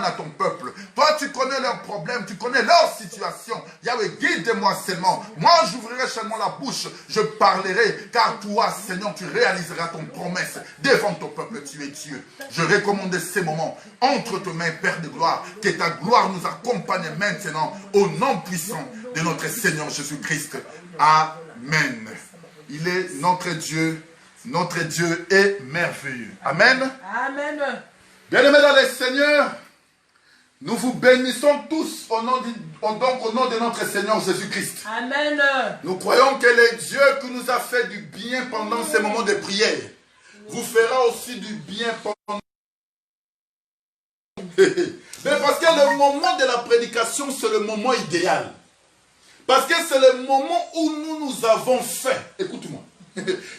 à ton peuple. Toi, tu connais leurs problèmes, tu connais leur situation. Yahweh, guide-moi seulement. Moi, j'ouvrirai seulement la bouche, je parlerai, car toi, Seigneur, tu réaliseras ton promesse devant ton peuple, tu es Dieu. Je recommande ces moments entre tes mains, Père de gloire, que ta gloire nous accompagne maintenant, au nom puissant de notre Seigneur Jésus-Christ. Amen. Il est notre Dieu est merveilleux. Amen. Amen. Bien-aimés dans le Seigneur, nous vous bénissons tous au nom de notre Seigneur Jésus-Christ. Amen. Nous croyons que le Dieu qui nous a fait du bien pendant ces moments de prière vous fera aussi du bien pendant... Mais parce que le moment de la prédication, c'est le moment idéal. Parce que c'est le moment où nous avons faim. Écoute-moi.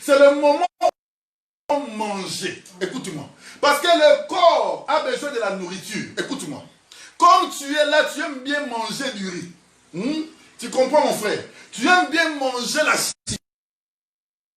C'est le moment où nous avons mangé. Écoute-moi. Parce que le corps a besoin de la nourriture. Écoute-moi. Comme tu es là, tu aimes bien manger du riz. Tu comprends, mon frère? Tu aimes bien manger la chine.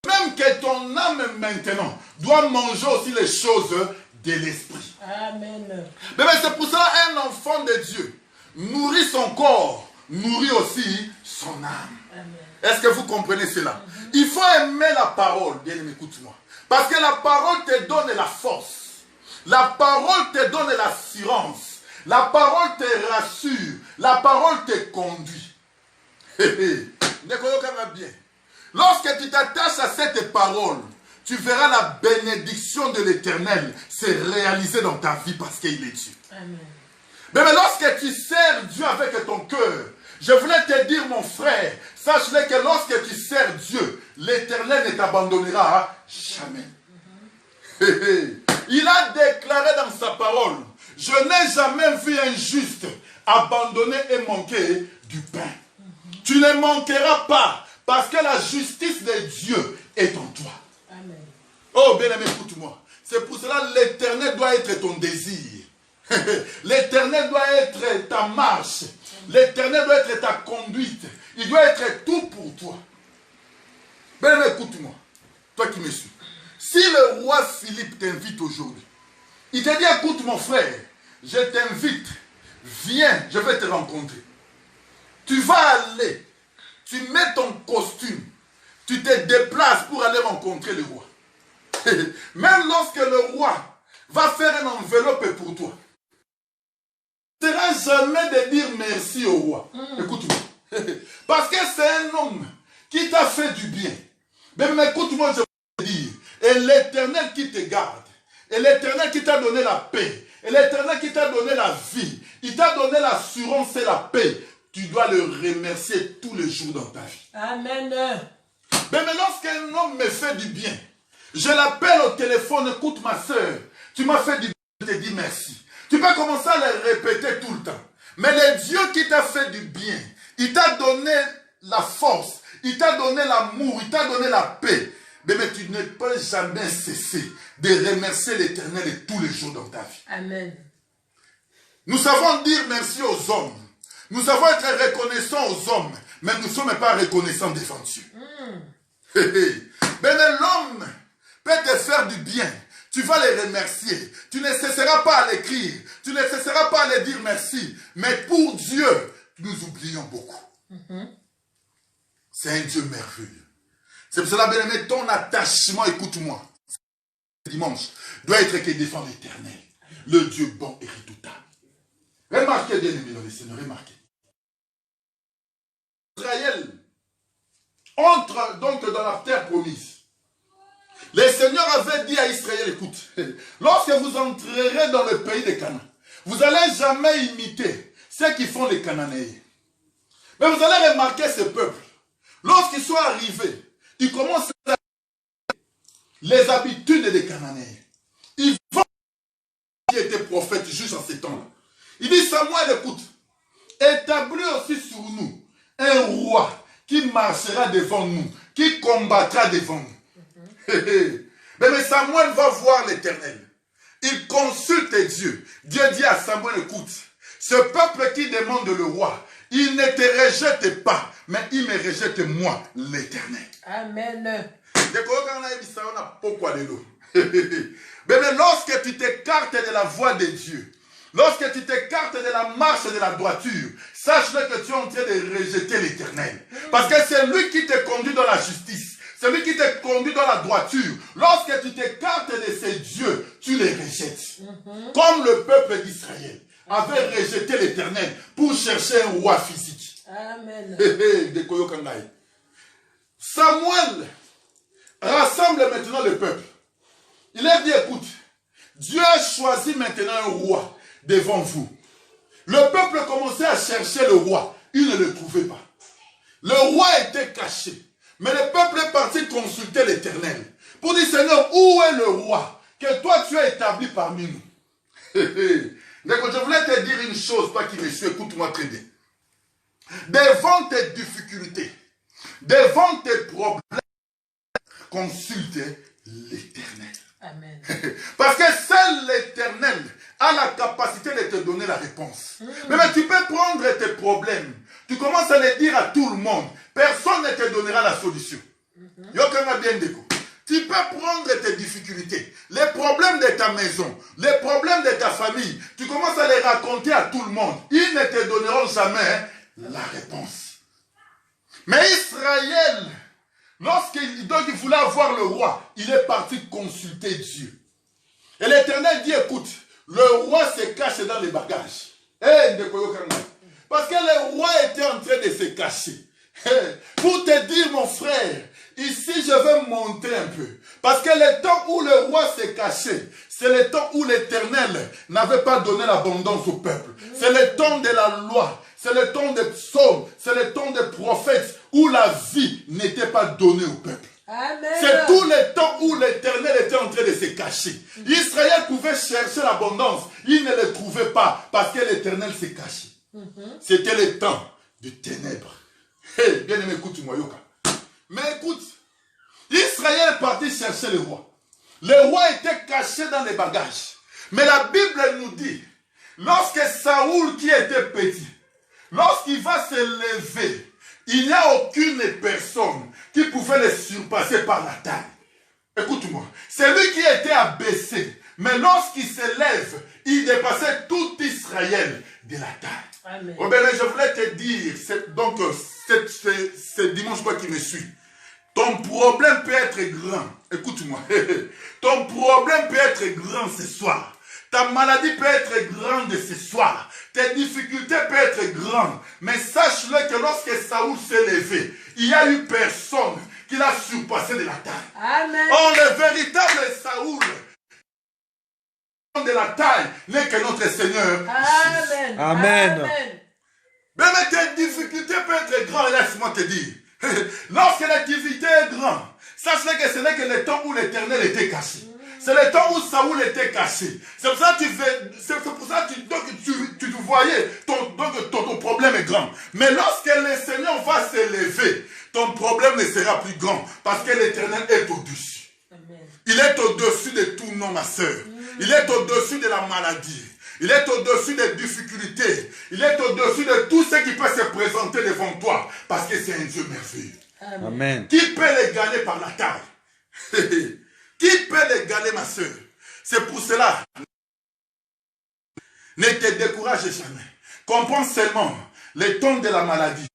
Même que ton âme maintenant doit manger aussi les choses de l'esprit. Amen. Mais c'est pour ça qu'un enfant de Dieu nourrit son corps, nourrit aussi son âme. Est-ce que vous comprenez cela? Il faut aimer la parole. Bien aimé, écoute-moi. Parce que la parole te donne la force. La parole te donne l'assurance. La parole te rassure. La parole te conduit. Bien. Lorsque tu t'attaches à cette parole, tu verras la bénédiction de l'Éternel se réaliser dans ta vie parce qu'il est Dieu. Amen. Mais lorsque tu sers Dieu avec ton cœur, je voulais te dire, mon frère, sache-le que lorsque tu sers Dieu, l'Éternel ne t'abandonnera jamais. Il a déclaré dans sa parole, je n'ai jamais vu un juste abandonner et manquer du pain. Tu ne manqueras pas parce que la justice de Dieu est en toi. Amen. Oh, bien-aimé, écoute-moi. C'est pour cela que l'Éternel doit être ton désir. L'Éternel doit être ta marche. L'Éternel doit être ta conduite. Il doit être tout pour toi. Bien, écoute-moi. Toi qui me suis. Si le roi Philippe t'invite aujourd'hui, il te dit, écoute mon frère, je t'invite, viens, je vais te rencontrer. Tu vas aller, tu mets ton costume, tu te déplaces pour aller rencontrer le roi. Même lorsque le roi va faire une enveloppe pour toi, tu ne seras jamais de dire merci au roi. Écoute-moi. Parce que c'est un homme qui t'a fait du bien. Mais écoute-moi, je vais te dire, et l'Éternel qui te garde, et l'Éternel qui t'a donné la paix, et l'Éternel qui t'a donné la vie, il t'a donné l'assurance et la paix, tu dois le remercier tous les jours dans ta vie. Amen. Mais lorsqu'un homme me fait du bien, je l'appelle au téléphone, écoute ma soeur, tu m'as fait du bien, je te dis merci. Tu peux commencer à le répéter tout le temps. Mais le Dieu qui t'a fait du bien, il t'a donné la force, il t'a donné l'amour, il t'a donné la paix. Mais tu ne peux jamais cesser de remercier l'Éternel tous les jours dans ta vie. Amen. Nous savons dire merci aux hommes. Nous savons être reconnaissants aux hommes. Mais nous ne sommes pas reconnaissants devant Dieu. Mais l'homme peut te faire du bien. Tu vas les remercier. Tu ne cesseras pas à l'écrire. Tu ne cesseras pas à les dire merci. Mais pour Dieu, nous oublions beaucoup. C'est un Dieu merveilleux. C'est pour cela, bien-aimé, ton attachement, écoute-moi, dimanche, doit être qu'il défend l'Éternel, le Dieu bon et redoutable. Remarquez, bien-aimé, dans les Seigneurs, remarquez. Israël entre donc dans la terre promise. Le Seigneur avait dit à Israël, écoute, lorsque vous entrerez dans le pays de Canaan, vous n'allez jamais imiter ceux qui font les Cananéens. Mais vous allez remarquer ce peuple. Lorsqu'ils sont arrivés, ils commencent à les habitudes des Cananéens. Ils vont qui était prophète juste en ces temps-là. Il dit, Samuel, écoute, établis aussi sur nous un roi qui marchera devant nous, qui combattra devant nous. Mais Samuel va voir l'Éternel. Il consulte Dieu. Dieu dit à Samuel, écoute, ce peuple qui demande le roi, il ne te rejette pas, mais il me rejette moi, l'Éternel. Amen. Mais lorsque tu t'écartes de la voie de Dieu, lorsque tu t'écartes de la marche de la droiture, sache-le que tu es en train de rejeter l'Éternel. Parce que c'est lui qui te conduit dans la justice. C'est lui qui te conduit dans la droiture. Lorsque tu t'écartes de ces dieux, tu les rejettes. Comme le peuple d'Israël avait rejeté l'Éternel pour chercher un roi physique. Amen. Samuel rassemble maintenant le peuple. Il a dit, écoute, Dieu a choisi maintenant un roi devant vous. Le peuple commençait à chercher le roi. Il ne le trouvait pas. Le roi était caché. Mais le peuple est parti consulter l'Éternel pour dire, Seigneur, où est le roi que toi tu as établi parmi nous? Je voulais te dire une chose, toi qui me suis, écoute-moi très bien. Devant tes difficultés, devant tes problèmes, consulte l'Éternel. Amen. Parce que seul l'Éternel a la capacité de te donner la réponse. Mais tu peux prendre tes problèmes, tu commences à les dire à tout le monde, personne ne te donnera la solution. Tu peux prendre tes difficultés, les problèmes de ta maison, les problèmes de ta famille, tu commences à les raconter à tout le monde. Ils ne te donneront jamais la réponse. Mais Israël, lorsqu'il voulait avoir le roi, il est parti consulter Dieu. Et l'Éternel dit, écoute, le roi se cache dans les bagages. Parce que le roi était en train de se cacher. Pour te dire, mon frère, ici je vais monter un peu. Parce que le temps où le roi s'est caché, c'est le temps où l'Éternel n'avait pas donné l'abondance au peuple. C'est le temps de la loi, c'est le temps des psaumes, c'est le temps des prophètes où la vie n'était pas donnée au peuple. C'est tout le temps où l'Éternel était en train de se cacher. Israël pouvait chercher l'abondance, il ne le trouvait pas parce que l'Éternel s'est caché. C'était le temps de ténèbres. Hey, bien aimé, écoute-moi, Yoka. Mais écoute, Israël est parti chercher le roi. Le roi était caché dans les bagages. Mais la Bible nous dit, lorsque Saoul qui était petit, lorsqu'il va se lever, il n'y a aucune personne qui pouvait le surpasser par la taille. Écoute-moi, c'est lui qui était abaissé. Mais lorsqu'il se lève, il dépassait tout Israël de la taille. Amen. Oh ben, je voulais te dire, donc c'est dimanche quoi qui me suit. Ton problème peut être grand. Écoute-moi. Ton problème peut être grand ce soir. Ta maladie peut être grande ce soir. Tes difficultés peuvent être grandes. Mais sache-le que lorsque Saoul s'est levé, il n'y a eu personne qui l'a surpassé de la taille. Amen. Oh, le véritable Saoul de la taille n'est que notre Seigneur. Amen. Amen. Amen. Mais tes difficultés peuvent être grandes. Laisse-moi te dire. Lorsque la difficulté est grande, sache que ce n'est que le temps où l'Éternel était caché. C'est le temps où Saoul était caché. C'est pour ça que tu voyais, ton problème est grand. Mais lorsque le Seigneur va se lever, ton problème ne sera plus grand. Parce que l'Éternel est au-dessus. Il est au-dessus de tout nom, ma soeur. Il est au-dessus de la maladie. Il est au-dessus des difficultés. Il est au-dessus de tout ce qui peut se présenter devant toi. Parce que c'est un Dieu merveilleux. Amen. Qui peut les gagner par la taille? Qui peut les gagner, ma soeur? C'est pour cela. Ne te décourage jamais. Comprends seulement les temps de la maladie.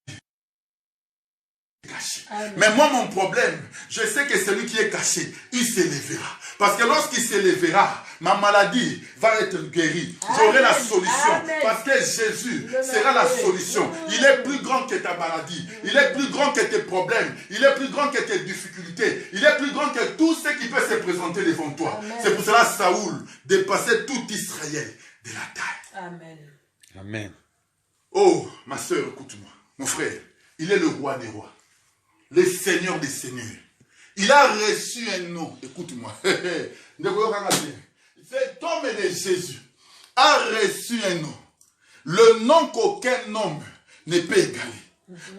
Caché. Mais moi, mon problème, je sais que celui qui est caché, il se lèvera. Parce que lorsqu'il se lèvera, ma maladie va être guérie. J'aurai la solution. Amen. Parce que Jésus sera la solution. Il est plus grand que ta maladie. Il est plus grand que tes problèmes. Il est plus grand que tes difficultés. Il est plus grand que tout ce qui peut se présenter devant toi. C'est pour cela Saoul dépassait tout Israël de la taille. Amen. Amen. Oh, ma soeur, écoute-moi. Mon frère, il est le roi des rois. Le Seigneur des seigneurs. Il a reçu un nom. Écoute-moi. Cet homme de Jésus a reçu un nom. Le nom qu'aucun homme ne peut égaler.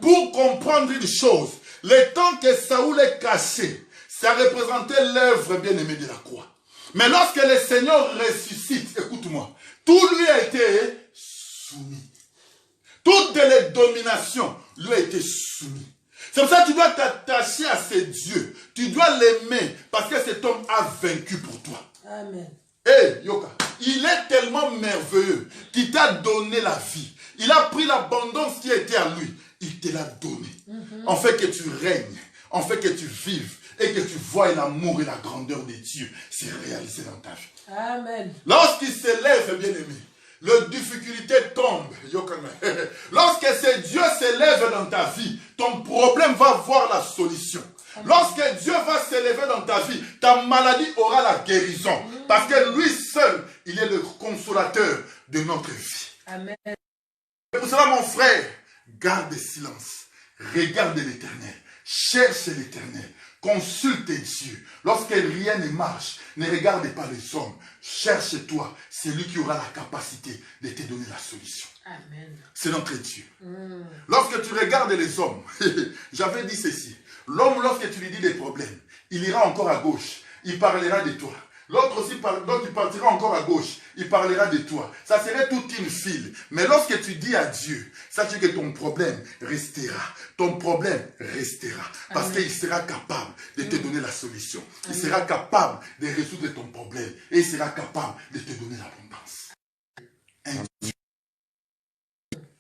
Pour comprendre une chose, le temps que Saoul est caché, ça représentait l'œuvre bien-aimée de la croix. Mais lorsque le Seigneur ressuscite, écoute-moi, tout lui a été soumis. Toutes les dominations lui ont été soumises. C'est pour ça que tu dois t'attacher à ce Dieu. Tu dois l'aimer parce que cet homme a vaincu pour toi. Amen. Hey, Yoka, il est tellement merveilleux qu'il t'a donné la vie. Il a pris l'abondance qui était à lui. Il te l'a donné. En fait que tu règnes, en fait que tu vives et que tu vois l'amour et la grandeur de Dieu se réaliser dans ta vie. Amen. Lorsqu'il s'élève, bien-aimé, les difficultés tombent. Lorsque ce Dieu s'élève dans ta vie, ton problème va voir la solution. Lorsque Dieu va s'élever dans ta vie, ta maladie aura la guérison. Parce que lui seul, il est le consolateur de notre vie. Amen. Et pour cela, mon frère, garde le silence. Regarde l'Éternel. Cherche l'Éternel. Consulte Dieu. Lorsque rien ne marche, ne regarde pas les hommes. Cherche-toi. C'est lui qui aura la capacité de te donner la solution. Amen. C'est notre Dieu. Lorsque tu regardes les hommes, j'avais dit ceci. L'homme, lorsque tu lui dis des problèmes, il ira encore à gauche. Il parlera de toi. L'autre aussi, donc il partira encore à gauche. Il parlera de toi. Ça serait toute une file. Mais lorsque tu dis à Dieu, sache que ton problème restera. Ton problème restera. Parce qu'il sera capable de te donner la solution. Il sera capable de résoudre ton problème. Et il sera capable de te donner l'abondance.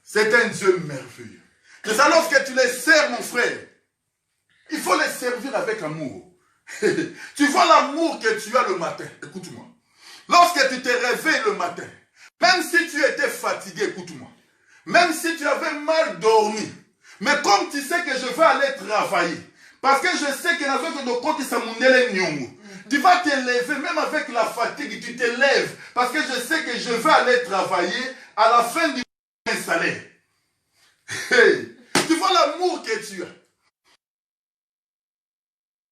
C'est un Dieu merveilleux. C'est ça, lorsque tu les sers, mon frère, il faut les servir avec amour. Tu vois l'amour que tu as le matin. Écoute-moi. Lorsque tu te réveilles le matin, même si tu étais fatigué, écoute-moi. Même si tu avais mal dormi, mais comme tu sais que je vais aller travailler, parce que je sais que tu vas te lever, même avec la fatigue, tu te lèves, parce que je sais que je vais aller travailler à la fin du salaire. Hey, tu vois l'amour que tu as.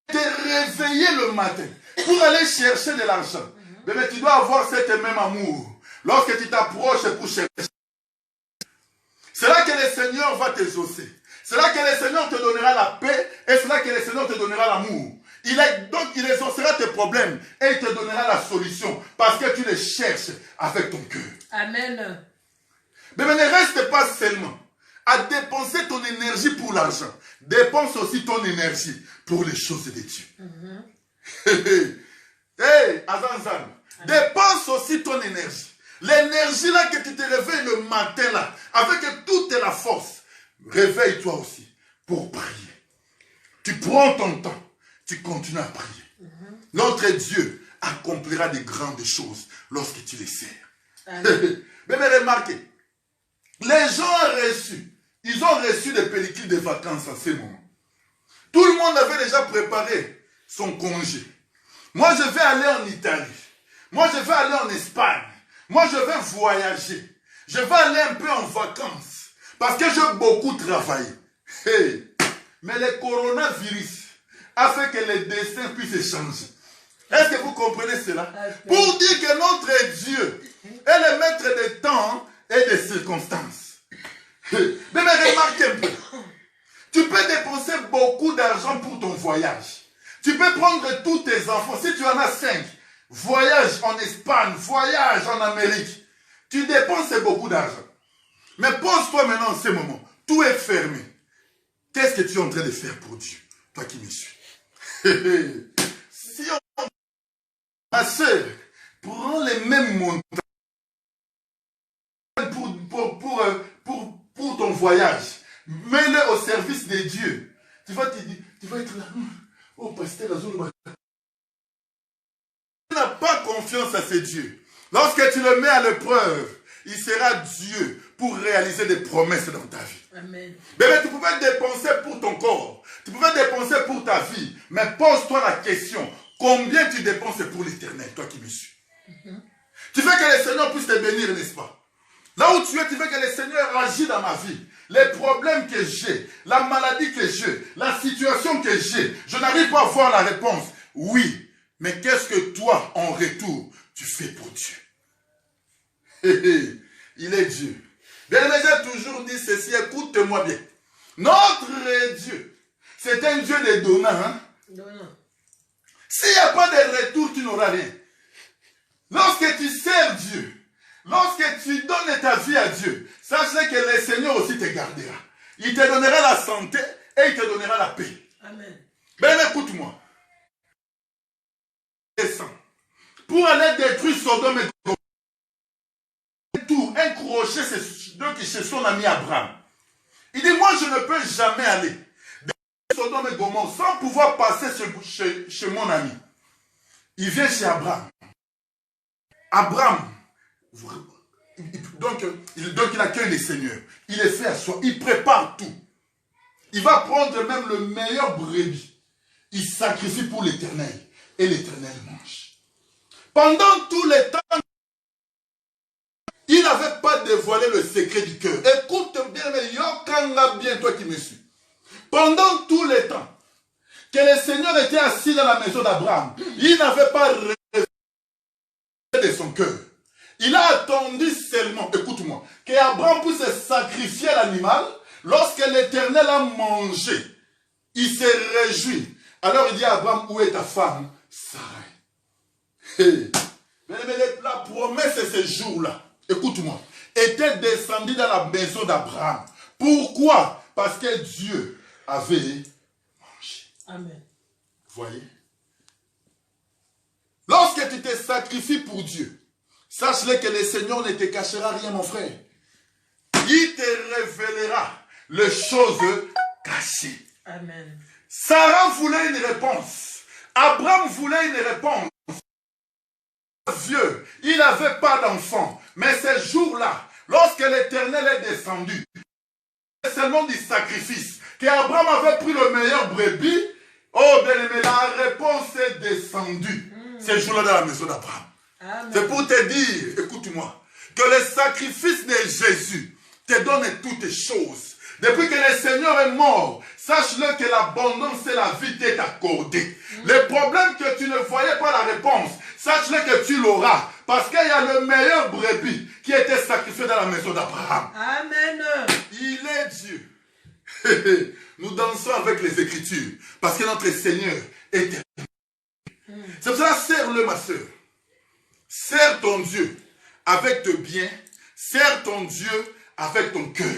Te réveiller le matin pour aller chercher de l'argent. Mais tu dois avoir cet même amour. Lorsque tu t'approches pour chercher, c'est là que le Seigneur va t'exaucer. C'est là que le Seigneur te donnera la paix et c'est là que le Seigneur te donnera l'amour. Donc il exaucera tes problèmes et il te donnera la solution parce que tu les cherches avec ton cœur. Amen. Mais ne reste pas seulement à dépenser ton énergie pour l'argent. Dépense aussi ton énergie pour les choses de Dieu. Hey, Azanzan, dépense aussi ton énergie. L'énergie là que tu te réveilles le matin là, avec toute la force, réveille-toi aussi pour prier. Tu prends ton temps, tu continues à prier. Notre Dieu accomplira de grandes choses lorsque tu les sers. Mais remarquez, les gens ils ont reçu des pellicules de vacances à ce moment. Tout le monde avait déjà préparé son congé. Moi, je vais aller en Italie. Moi, je vais aller en Espagne. Moi, je vais voyager. Je vais aller un peu en vacances. Parce que j'ai beaucoup travaillé. Hey. Mais le coronavirus a fait que les destins puissent changer. Est-ce que vous comprenez cela? Pour dire que notre Dieu est le maître des temps et des circonstances. Mais remarque un peu. Tu peux dépenser beaucoup d'argent pour ton voyage. Tu peux prendre tous tes enfants. Si tu en as 5, voyage en Espagne, voyage en Amérique. Tu dépenses beaucoup d'argent. Mais pose-toi maintenant en ce moment. Tout est fermé. Qu'est-ce que tu es en train de faire pour Dieu? Toi qui me suis. Si on... Ma soeur, prends les mêmes montants pour ton voyage. Mets-le au service de Dieu. Tu vas être là. Oh, pasteur, tu n'as pas confiance à ce Dieu. Lorsque tu le mets à l'épreuve, il sera Dieu pour réaliser des promesses dans ta vie. Amen. Mais tu pouvais dépenser pour ton corps. Tu pouvais dépenser pour ta vie. Mais pose-toi la question. Combien tu dépenses pour l'éternel, toi qui me suis? Tu veux que le Seigneur puisse te bénir, n'est-ce pas? Là où tu es, tu veux que le Seigneur agisse dans ma vie. Les problèmes que j'ai, la maladie que j'ai, la situation que j'ai, je n'arrive pas à voir la réponse. Oui, mais qu'est-ce que toi, en retour, tu fais pour Dieu? Il est Dieu. Bien, j'ai toujours dit ceci, écoute-moi bien. Notre Dieu, c'est un Dieu de donnant. Hein? S'il n'y a pas de retour, tu n'auras rien. Lorsque tu sers Dieu, lorsque tu donnes ta vie à Dieu, sache que le Seigneur aussi te gardera. Il te donnera la santé et il te donnera la paix. Amen. Ben écoute-moi. pour aller détruire Sodome et Gomorrhe. Un crochet chez son ami Abraham. Il dit, moi je ne peux jamais aller détruire Sodome et Gomorrhe sans pouvoir passer chez mon ami. Il vient chez Abraham. Abraham, donc il accueille les seigneurs. Il est fait à soi. Il prépare tout. Il va prendre même le meilleur brebis. Il sacrifie pour l'Éternel. Et l'Éternel mange. Pendant tout le temps, il n'avait pas dévoilé le secret du cœur. Écoute bien, mais yokanga bien, toi qui me suis. Pendant tout le temps que le Seigneur était assis dans la maison d'Abraham, il n'avait pas révélé de son cœur. Il a attendu seulement, écoute-moi, qu'Abraham puisse sacrifier l'animal. Lorsque l'Éternel a mangé, il s'est réjoui. Alors il dit à Abraham, où est ta femme, Sarai? Hey. Mais la promesse de ce jour-là, écoute-moi, était descendue dans la maison d'Abraham. Pourquoi? Parce que Dieu avait mangé. Amen. Voyez? Lorsque tu te sacrifies pour Dieu, sache-le que le Seigneur ne te cachera rien, mon frère. Il te révélera les choses cachées. Amen. Sarah voulait une réponse. Abraham voulait une réponse. Vieux, il n'avait pas d'enfant. Mais ce jour-là, lorsque l'Éternel est descendu, c'est seulement du sacrifice, qu'Abraham avait pris le meilleur brebis. Oh bien-aimé, la réponse est descendue. Ce jour-là dans la maison d'Abraham. C'est pour te dire, écoute-moi, que le sacrifice de Jésus te donne toutes choses. Depuis que le Seigneur est mort, sache-le que l'abondance et la vie t'est accordée. Le problème que tu ne voyais pas la réponse, sache-le que tu l'auras. Parce qu'il y a le meilleur brebis qui a été sacrifié dans la maison d'Abraham. Amen. Il est Dieu. Nous dansons avec les Écritures. Parce que notre Seigneur est éternel. C'est pour ça, serre-le, ma soeur. Serre ton Dieu avec tes biens. Serre ton Dieu avec ton cœur.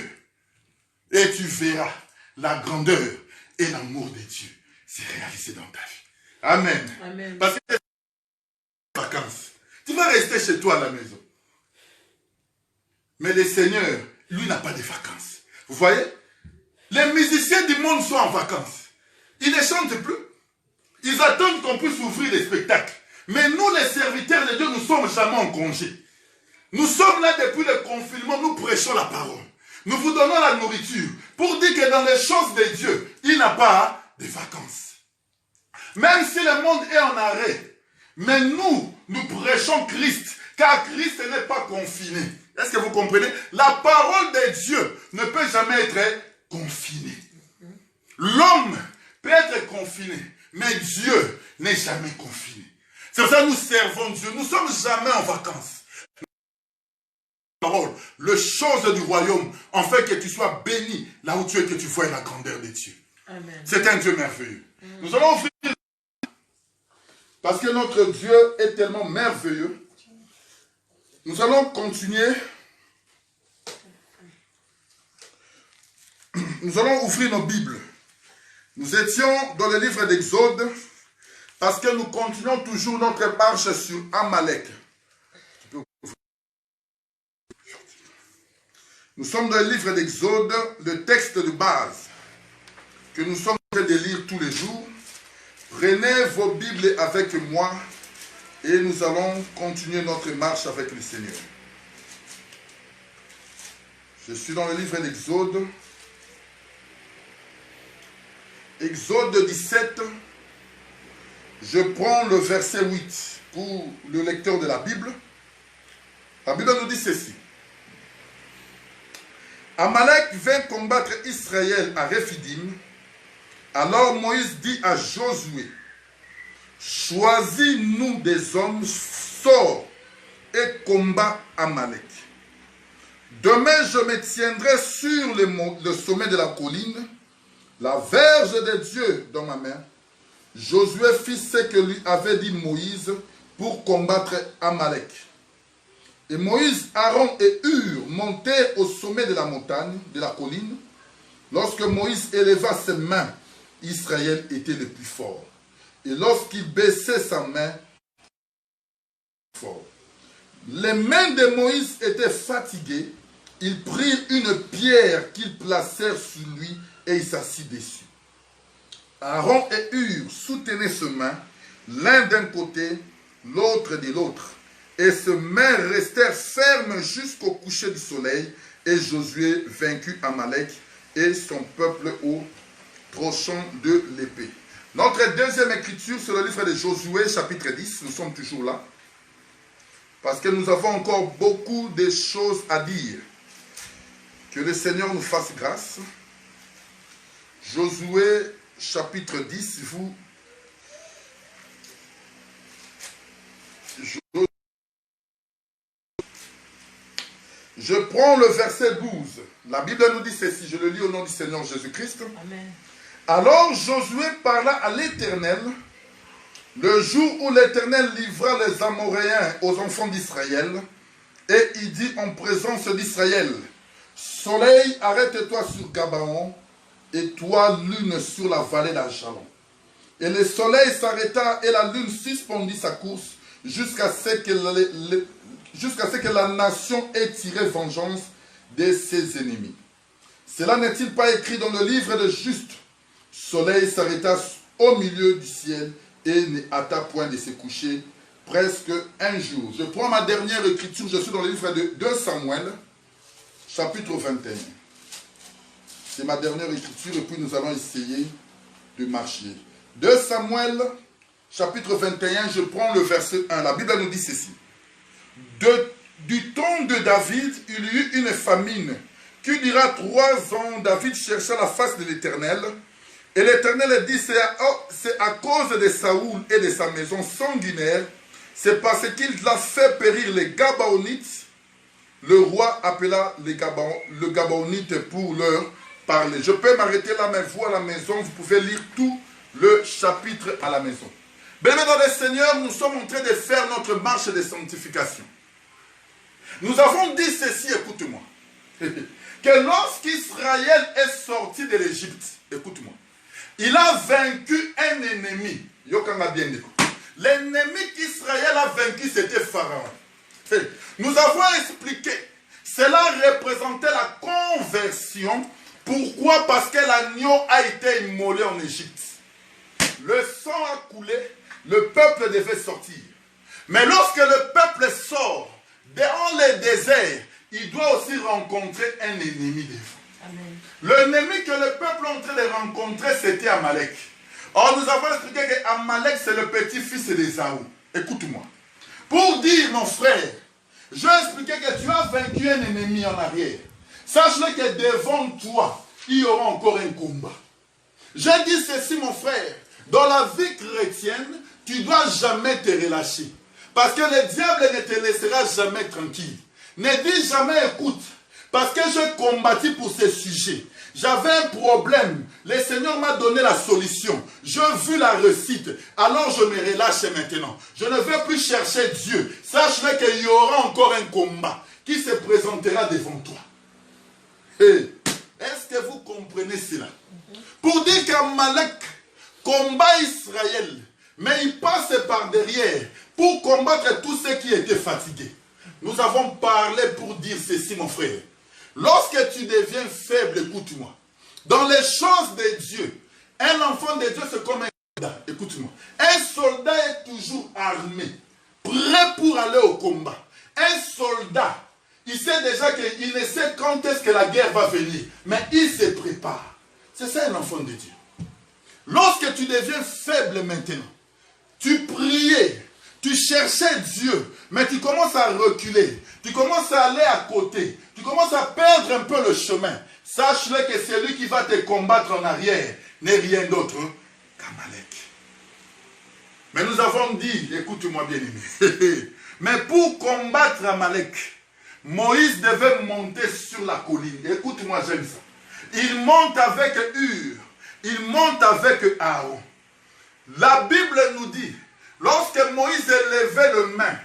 Et tu verras la grandeur et l'amour de Dieu se réaliser dans ta vie. Amen. Amen. Parce que tu es en vacances. Tu vas rester chez toi à la maison. Mais le Seigneur, lui, n'a pas de vacances. Vous voyez? Les musiciens du monde sont en vacances. Ils ne chantent plus. Ils attendent qu'on puisse ouvrir des spectacles. Mais nous, les serviteurs de Dieu, nous ne sommes jamais en congé. Nous sommes là depuis le confinement, nous prêchons la parole. Nous vous donnons la nourriture pour dire que dans les choses de Dieu, il n'a pas de vacances. Même si le monde est en arrêt, mais nous prêchons Christ, car Christ n'est pas confiné. Est-ce que vous comprenez? La parole de Dieu ne peut jamais être confinée. L'homme peut être confiné, mais Dieu n'est jamais confiné. C'est pour ça que nous servons Dieu. Nous ne sommes jamais en vacances. Les choses du royaume, en fait que tu sois béni là où tu es, que tu vois la grandeur de Dieu. C'est un Dieu merveilleux. Nous allons offrir, parce que notre Dieu est tellement merveilleux, nous allons continuer. Nous allons ouvrir nos Bibles. Nous étions dans le livre d'Exode, parce que nous continuons toujours notre marche sur Amalek. Nous sommes dans le livre d'Exode, le texte de base que nous sommes en train de lire tous les jours. Prenez vos Bibles avec moi et nous allons continuer notre marche avec le Seigneur. Je suis dans le livre d'Exode. Exode 17. Je prends le verset 8 pour le lecteur de la Bible. La Bible nous dit ceci. Amalek vint combattre Israël à Rephidim. Alors Moïse dit à Josué, choisis-nous des hommes, sors et combat Amalek. Demain je me tiendrai sur le sommet de la colline, la verge de Dieu dans ma main. Josué fit ce que lui avait dit Moïse pour combattre Amalek. Et Moïse, Aaron et Hur montaient au sommet de la montagne, de la colline. Lorsque Moïse éleva ses mains, Israël était le plus fort. Et lorsqu'il baissait sa main, fort. Les mains de Moïse étaient fatiguées. Ils prirent une pierre qu'ils placèrent sur lui et il s'assit dessus. Aaron et Hur soutenaient ses mains, l'un d'un côté, l'autre de l'autre. Et ses mains restèrent fermes jusqu'au coucher du soleil. Et Josué vaincut Amalek et son peuple au tranchant de l'épée. Notre deuxième écriture, c'est le livre de Josué, chapitre 10. Nous sommes toujours là. Parce que nous avons encore beaucoup de choses à dire. Que le Seigneur nous fasse grâce. Josué, chapitre 10, Je prends le verset 12. La Bible nous dit ceci, je le lis au nom du Seigneur Jésus-Christ. Amen. Alors Josué parla à l'Éternel le jour où l'Éternel livra les Amoréens aux enfants d'Israël, et il dit en présence d'Israël, Soleil, arrête-toi sur Gabaon, et toi, lune, sur la vallée d'Ajalon. Et le soleil s'arrêta et la lune suspendit sa course jusqu'à ce que la nation ait tiré vengeance de ses ennemis. Cela n'est-il pas écrit dans le livre de Juste? Soleil s'arrêta au milieu du ciel et ne hâta point de se coucher presque un jour. Je prends ma dernière écriture, je suis dans le livre de 2 Samuel, chapitre 21. C'est ma dernière écriture et puis nous allons essayer de marcher. 2 Samuel, chapitre 21, je prends le verset 1. La Bible nous dit ceci. Du temps de David, il y eut une famine qui dura 3 ans. David chercha la face de l'Éternel. Et l'Éternel dit, c'est à cause de Saoul et de sa maison sanguinaire, c'est parce qu'il a fait périr les Gabaonites. Le roi appela le Gabaonite pour leur parler. Je peux m'arrêter là, mais vous à la maison, vous pouvez lire tout le chapitre à la maison. Bien, dans le Seigneur, nous sommes en train de faire notre marche de sanctification. Nous avons dit ceci, écoute-moi, que lorsqu'Israël est sorti de l'Égypte, écoute-moi, il a vaincu un ennemi. L'ennemi qu'Israël a vaincu, c'était Pharaon. Nous avons expliqué, cela représentait la conversion. Pourquoi? Parce que l'agneau a été immolé en Égypte. Le sang a coulé, le peuple devait sortir. Mais lorsque le peuple sort, dans le désert, il doit aussi rencontrer un ennemi devant. L'ennemi que le peuple est en train de rencontrer, c'était Amalek. Or, nous avons expliqué qu'Amalek, c'est le petit-fils d'Ésaü. Écoute-moi. Pour dire, mon frère, je vais expliquer que tu as vaincu un ennemi en arrière. Sache-le que devant toi, il y aura encore un combat. Je dis ceci, mon frère. Dans la vie chrétienne, tu ne dois jamais te relâcher. Parce que le diable ne te laissera jamais tranquille. Ne dis jamais, écoute, parce que je combattis pour ce sujet. J'avais un problème. Le Seigneur m'a donné la solution. Je vis la réussite. Alors je me relâche maintenant. Je ne veux plus chercher Dieu. Sache-le qu'il y aura encore un combat qui se présentera devant toi. Hey, est-ce que vous comprenez cela? Pour dire qu'Amalek combat Israël, mais il passe par derrière pour combattre tous ceux qui étaient fatigués. Nous avons parlé pour dire ceci, mon frère. Lorsque tu deviens faible, écoute-moi. Dans les choses de Dieu, un enfant de Dieu, c'est comme un soldat. Écoute-moi. Un soldat est toujours armé, prêt pour aller au combat. Un soldat, il sait déjà qu'il ne sait quand est-ce que la guerre va venir, mais il se prépare. C'est ça un enfant de Dieu. Lorsque tu deviens faible maintenant, tu priais, tu cherchais Dieu, mais tu commences à reculer, tu commences à aller à côté, tu commences à perdre un peu le chemin. Sache-le que celui qui va te combattre en arrière n'est rien d'autre qu'Amalek. Mais nous avons dit, écoute-moi bien aimé, mais pour combattre Amalek, Moïse devait monter sur la colline. Écoute-moi, j'aime ça. Il monte avec Hur, il monte avec Aaron. La Bible nous dit, lorsque Moïse levait les mains,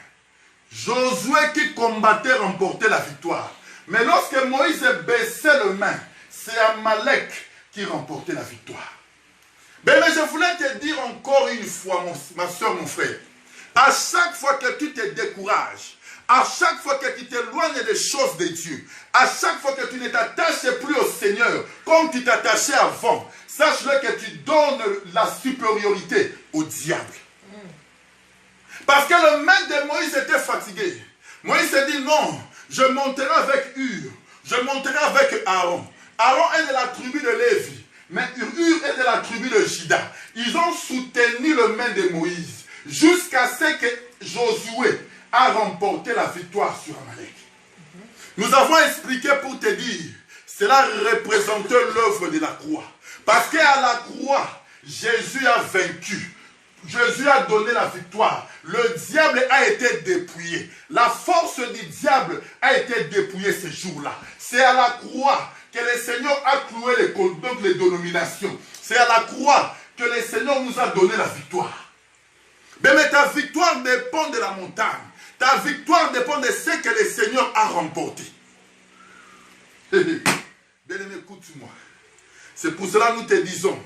Josué qui combattait remportait la victoire. Mais lorsque Moïse baissait les mains, c'est Amalek qui remportait la victoire. Mais je voulais te dire encore une fois, ma soeur, mon frère, À chaque fois que tu te décourages, à chaque fois que tu t'éloignes des choses de Dieu, à chaque fois que tu ne t'attaches plus au Seigneur comme tu t'attachais avant, sache-le que tu donnes la supériorité au diable. Parce que le maître de Moïse était fatigué. Moïse s'est dit non, je monterai avec Hur, je monterai avec Aaron. Aaron est de la tribu de Lévi, mais Hur est de la tribu de Juda. Ils ont soutenu le maître de Moïse jusqu'à ce que Josué a remporté la victoire sur Amalek. Nous avons expliqué pour te dire, cela représentait l'œuvre de la croix. Parce qu'à la croix, Jésus a vaincu. Jésus a donné la victoire. Le diable a été dépouillé. La force du diable a été dépouillée ce jour-là. C'est à la croix que le Seigneur a cloué les dénominations. C'est à la croix que le Seigneur nous a donné la victoire. Mais ta victoire dépend de la montagne. Ta victoire dépend de ce que le Seigneur a remporté. Bien-aimé, écoute-moi. C'est pour cela que nous te disons,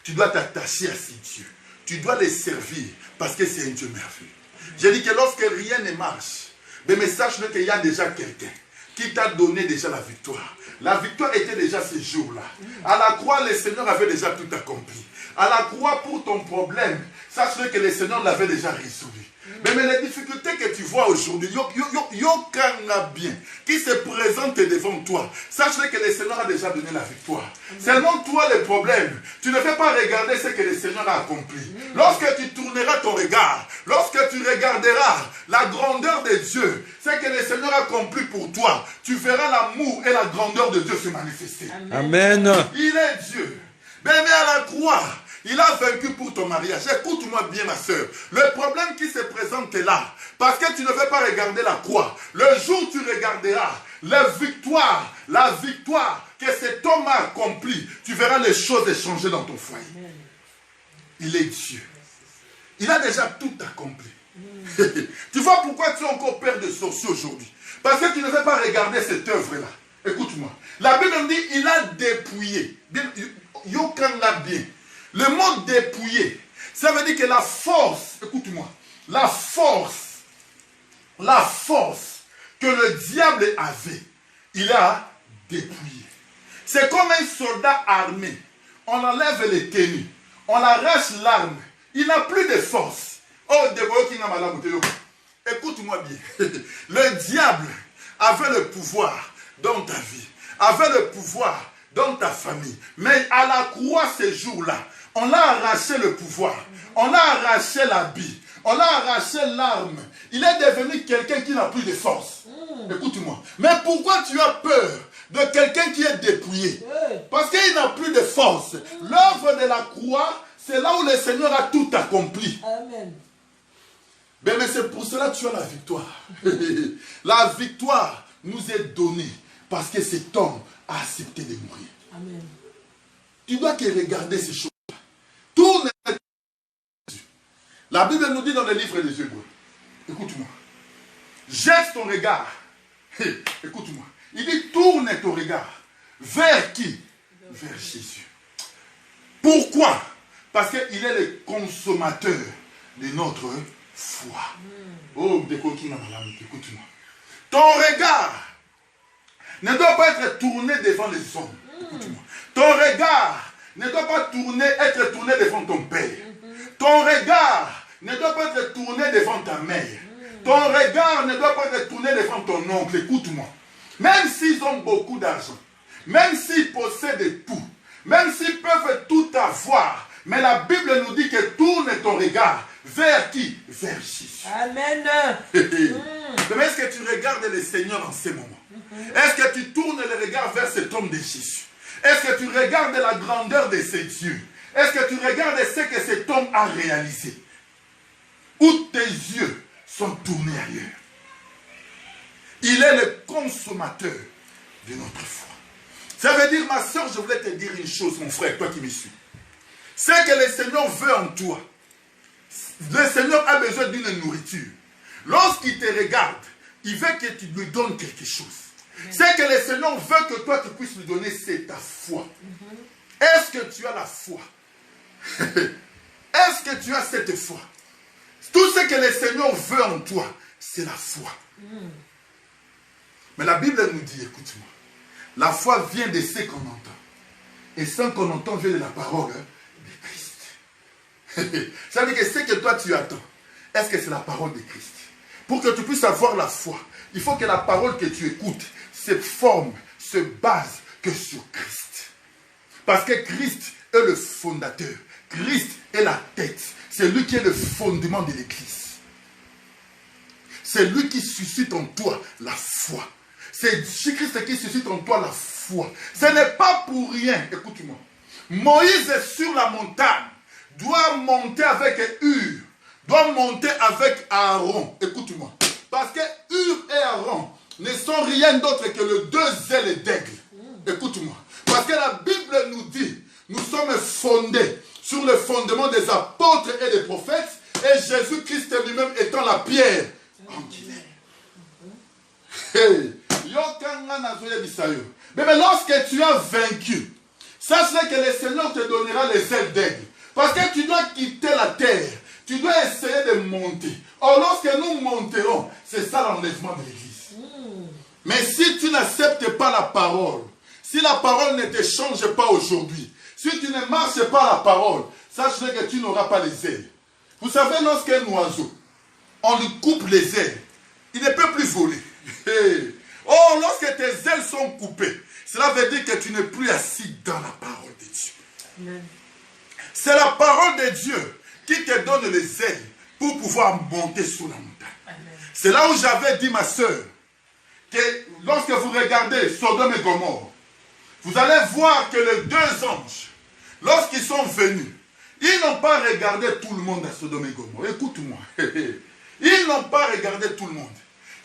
tu dois t'attacher à ce Dieu. Tu dois les servir parce que c'est un Dieu merveilleux. J'ai dit que lorsque rien ne marche, mais sache qu'il y a déjà quelqu'un qui t'a donné déjà la victoire. La victoire était déjà ce jour-là. À la croix, le Seigneur avait déjà tout accompli. À la croix, pour ton problème, sache que le Seigneur l'avait déjà résolu. Mais les difficultés que tu vois aujourd'hui, aucun bien qui se présente devant toi, sache que le Seigneur a déjà donné la victoire. Seulement toi, le problème, tu ne fais pas regarder ce que le Seigneur a accompli. Lorsque tu tourneras ton regard, lorsque tu regarderas la grandeur de Dieu, ce que le Seigneur a accompli pour toi, tu verras l'amour et la grandeur de Dieu se manifester. Amen. Il est Dieu. Mais à la croix, il a vaincu pour ton mariage. Écoute-moi bien, ma soeur. Le problème qui se présente est là. Parce que tu ne veux pas regarder la croix. Le jour où tu regarderas la victoire que cet homme a accomplie, tu verras les choses changer dans ton foyer. Il est Dieu. Il a déjà tout accompli. Tu vois pourquoi tu es encore père de sorciers aujourd'hui? Parce que tu ne veux pas regarder cette œuvre-là. Écoute-moi. La Bible me dit, il a dépouillé. Yokan l'a bien. Le mot dépouillé, ça veut dire que la force, écoute-moi, la force que le diable avait, il a dépouillé. C'est comme un soldat armé. On enlève les tenues, on arrache l'arme, il n'a plus de force. Oh, écoute-moi bien. Le diable avait le pouvoir dans ta vie, avait le pouvoir dans ta famille. Mais à la croix, ces jours-là, on a arraché le pouvoir, on a arraché l'habit, on a arraché l'arme. Il est devenu quelqu'un qui n'a plus de force. Écoute-moi. Mais pourquoi tu as peur de quelqu'un qui est dépouillé? Parce qu'il n'a plus de force. L'œuvre de la croix, c'est là où le Seigneur a tout accompli. Amen. Mais c'est pour cela que tu as la victoire. La victoire nous est donnée parce que cet homme a accepté de mourir. Amen. Tu dois que regarder ces choses. Tourne. La Bible nous dit dans le livre des Hébreux, écoute-moi, jette ton regard. Écoute-moi. Il dit tourne ton regard. Vers qui? Vers Jésus. Pourquoi? Parce qu'il est le consommateur de notre foi. Oh, écoute-moi. Ton regard ne doit pas être tourné devant les hommes. Écoute-moi. Ton regard ne doit pas être tourné devant ton père. Ton regard ne doit pas être tourné devant ta mère. Ton regard ne doit pas être tourné devant ton oncle. Écoute-moi. Même s'ils ont beaucoup d'argent, même s'ils possèdent tout, même s'ils peuvent tout avoir, mais la Bible nous dit que tourne ton regard vers qui? Vers Jésus. Amen. Mais est-ce que tu regardes le Seigneur en ce moment? Est-ce que tu tournes le regard vers cet homme de Jésus? Est-ce que tu regardes la grandeur de ce Dieu? Est-ce que tu regardes ce que cet homme a réalisé? Où tes yeux sont tournés ailleurs? Il est le consommateur de notre foi. Ça veut dire, ma soeur, je voulais te dire une chose, mon frère, toi qui me suis. C'est que le Seigneur veut en toi. Le Seigneur a besoin d'une nourriture. Lorsqu'il te regarde, il veut que tu lui donnes quelque chose. C'est que le Seigneur veut que toi tu puisses lui donner, c'est ta foi. Est-ce que tu as la foi? Est-ce que tu as cette foi? Tout ce que le Seigneur veut en toi, c'est la foi. Mais la Bible nous dit, écoute-moi, la foi vient de ce qu'on entend. Et ce qu'on entend vient de la parole de Christ. Ça veut dire que ce que toi tu attends, est-ce que c'est la parole de Christ? Pour que tu puisses avoir la foi, il faut que la parole que tu écoutes se forme, se base que sur Christ. Parce que Christ est le fondateur. Christ est la tête. C'est lui qui est le fondement de l'Église. C'est lui qui suscite en toi la foi. C'est Christ qui suscite en toi la foi. Ce n'est pas pour rien, écoute-moi. Moïse est sur la montagne, doit monter avec Hur, doit monter avec Aaron. Écoute-moi. Parce que Hur et Aaron ne sont rien d'autre que les deux ailes d'aigle. Écoute-moi. Parce que la Bible nous dit, nous sommes fondés sur le fondement des apôtres et des prophètes, et Jésus-Christ lui-même étant la pierre angulaire. Hey. Mais lorsque tu as vaincu, sache que le Seigneur te donnera les ailes d'aigle. Parce que tu dois quitter la terre. Tu dois essayer de monter. Or, lorsque nous monterons, c'est ça l'enlèvement de l'Église. Mais si tu n'acceptes pas la parole, si la parole ne te change pas aujourd'hui, si tu ne marches pas la parole, sache que tu n'auras pas les ailes. Vous savez, lorsqu'un oiseau, on lui coupe les ailes, il ne peut plus voler. Oh, lorsque tes ailes sont coupées, cela veut dire que tu n'es plus assis dans la parole de Dieu. C'est la parole de Dieu qui te donne les ailes pour pouvoir monter sur la montagne. C'est là où j'avais dit, ma soeur, que lorsque vous regardez Sodome et Gomorrhe, vous allez voir que les deux anges, lorsqu'ils sont venus, ils n'ont pas regardé tout le monde à Sodome et Gomorrhe. Écoute-moi. Ils n'ont pas regardé tout le monde.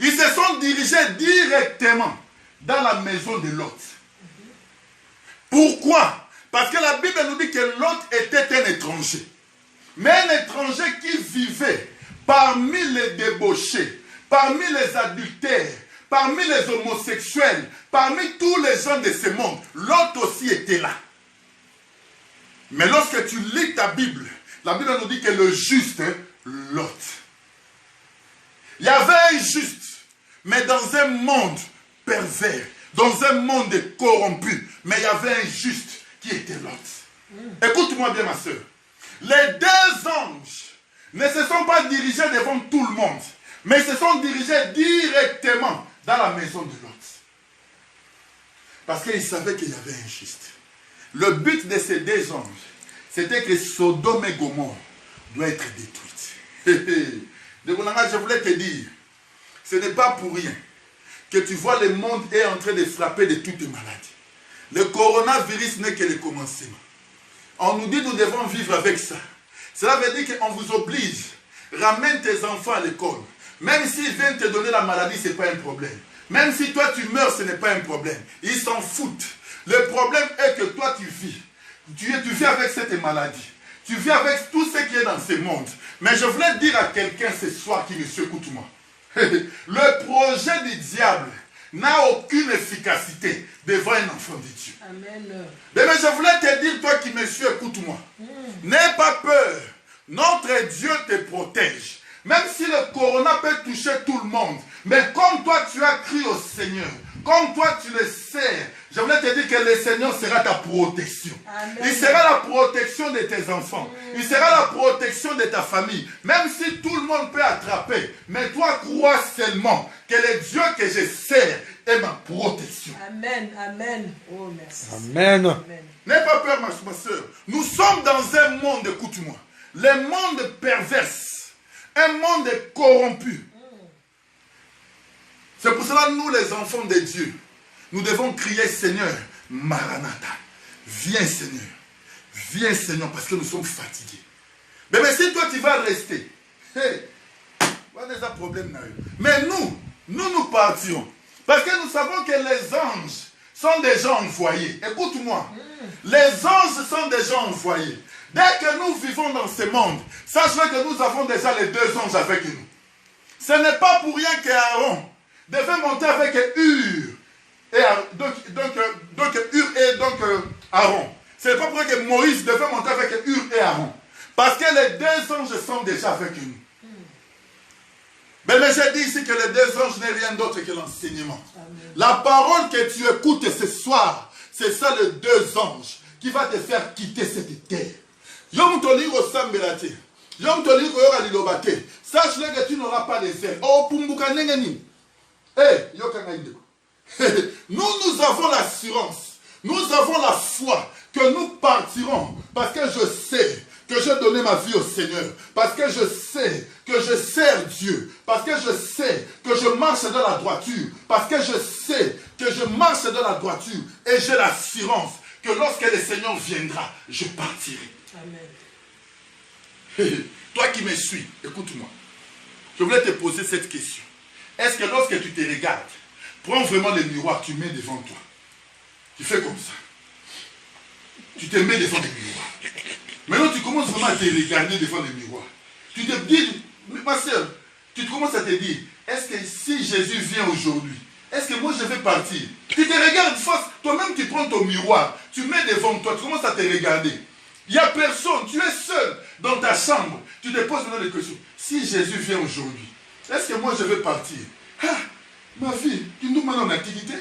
Ils se sont dirigés directement dans la maison de Lot. Pourquoi? Parce que la Bible nous dit que Lot était un étranger. Mais un étranger qui vivait parmi les débauchés, parmi les adultères, parmi les homosexuels, parmi tous les gens de ce monde. Lot aussi était là. Mais lorsque tu lis ta Bible, la Bible nous dit que le juste, Lot. Il y avait un juste, mais dans un monde pervers, dans un monde corrompu, mais il y avait un juste qui était Lot. Écoute-moi bien, ma soeur. Les deux anges ne se sont pas dirigés devant tout le monde, mais se sont dirigés directement dans la maison de Lot. Parce qu'ils savaient qu'il y avait un juste. Le but de ces deux anges, c'était que Sodome et Gomorrhe doit être détruite. Je voulais te dire, ce n'est pas pour rien que tu vois le monde est en train de frapper de toutes les maladies. Le coronavirus n'est que le commencement. On nous dit que nous devons vivre avec ça. Cela veut dire qu'on vous oblige. Ramène tes enfants à l'école. Même s'ils viennent te donner la maladie, ce n'est pas un problème. Même si toi tu meurs, ce n'est pas un problème. Ils s'en foutent. Le problème est que toi tu vis. Tu vis avec cette maladie. Tu vis avec tout ce qui est dans ce monde. Mais je voulais dire à quelqu'un ce soir qui me suit, écoute-moi. Le projet du diable n'a aucune efficacité devant un enfant de Dieu. Amen. Mais je voulais te dire, toi qui me suis, écoute-moi. N'aie pas peur. Notre Dieu te protège. Même si le corona peut toucher tout le monde. Mais comme toi tu as cru au Seigneur, comme toi tu le sais, je voulais te dire que le Seigneur sera ta protection. Amen. Il sera la protection de tes enfants. Il sera la protection de ta famille. Même si tout le monde peut attraper. Mais toi crois seulement que le Dieu que je sers est ma protection. Amen. Amen. Oh, merci. Amen. Amen. N'aie pas peur, ma soeur. Nous sommes dans un monde, écoute-moi, le monde perverse. Un monde corrompu. C'est pour cela que nous, les enfants de Dieu, nous devons crier, Seigneur, Maranatha. Viens, Seigneur. Viens, Seigneur, parce que nous sommes fatigués. Mais si toi, tu vas rester, hey, on a des problèmes. Mais nous partirons. Parce que nous savons que les anges sont des gens envoyés. Écoute-moi. Les anges sont des gens envoyés. Dès que nous vivons dans ce monde, sachez que nous avons déjà les deux anges avec nous. Ce n'est pas pour rien qu'Aaron devait monter avec Hur. Donc Hur et donc Aaron. Ce n'est pas pour rien que Moïse devait monter avec Hur et Aaron. Parce que les deux anges sont déjà avec nous. Mais j'ai dit ici que les deux anges n'est rien d'autre que l'enseignement. La parole que tu écoutes ce soir, c'est ça les deux anges qui va te faire quitter cette terre. Yom toliko sambelate. Yom toliko yoga lilobate. Sache-le que tu n'auras pas les ailes. Oh, pumbuka nengeni. Eh, yokanga indeko. Nous avons l'assurance, nous avons la foi que nous partirons parce que je sais que j'ai donné ma vie au Seigneur, parce que je sais que je sers Dieu, parce que je sais que je marche dans la droiture, parce que je sais que je marche dans la droiture et j'ai l'assurance que lorsque le Seigneur viendra, je partirai. Amen. Toi qui me suis, écoute-moi. Je voulais te poser cette question. Est-ce que lorsque tu te regardes, prends vraiment le miroir, tu mets devant toi. Tu fais comme ça. Tu te mets devant le miroir. Maintenant, tu commences vraiment à te regarder devant le miroir. Tu te dis, ma soeur, tu commences à te dire, est-ce que si Jésus vient aujourd'hui, est-ce que moi je vais partir? Tu te regardes face, toi-même tu prends ton miroir, tu mets devant toi, tu commences à te regarder. Il n'y a personne, tu es seul dans ta chambre. Tu te poses maintenant des questions. Si Jésus vient aujourd'hui, est-ce que moi je vais partir? Ah, ma vie, tu nous mets en activité,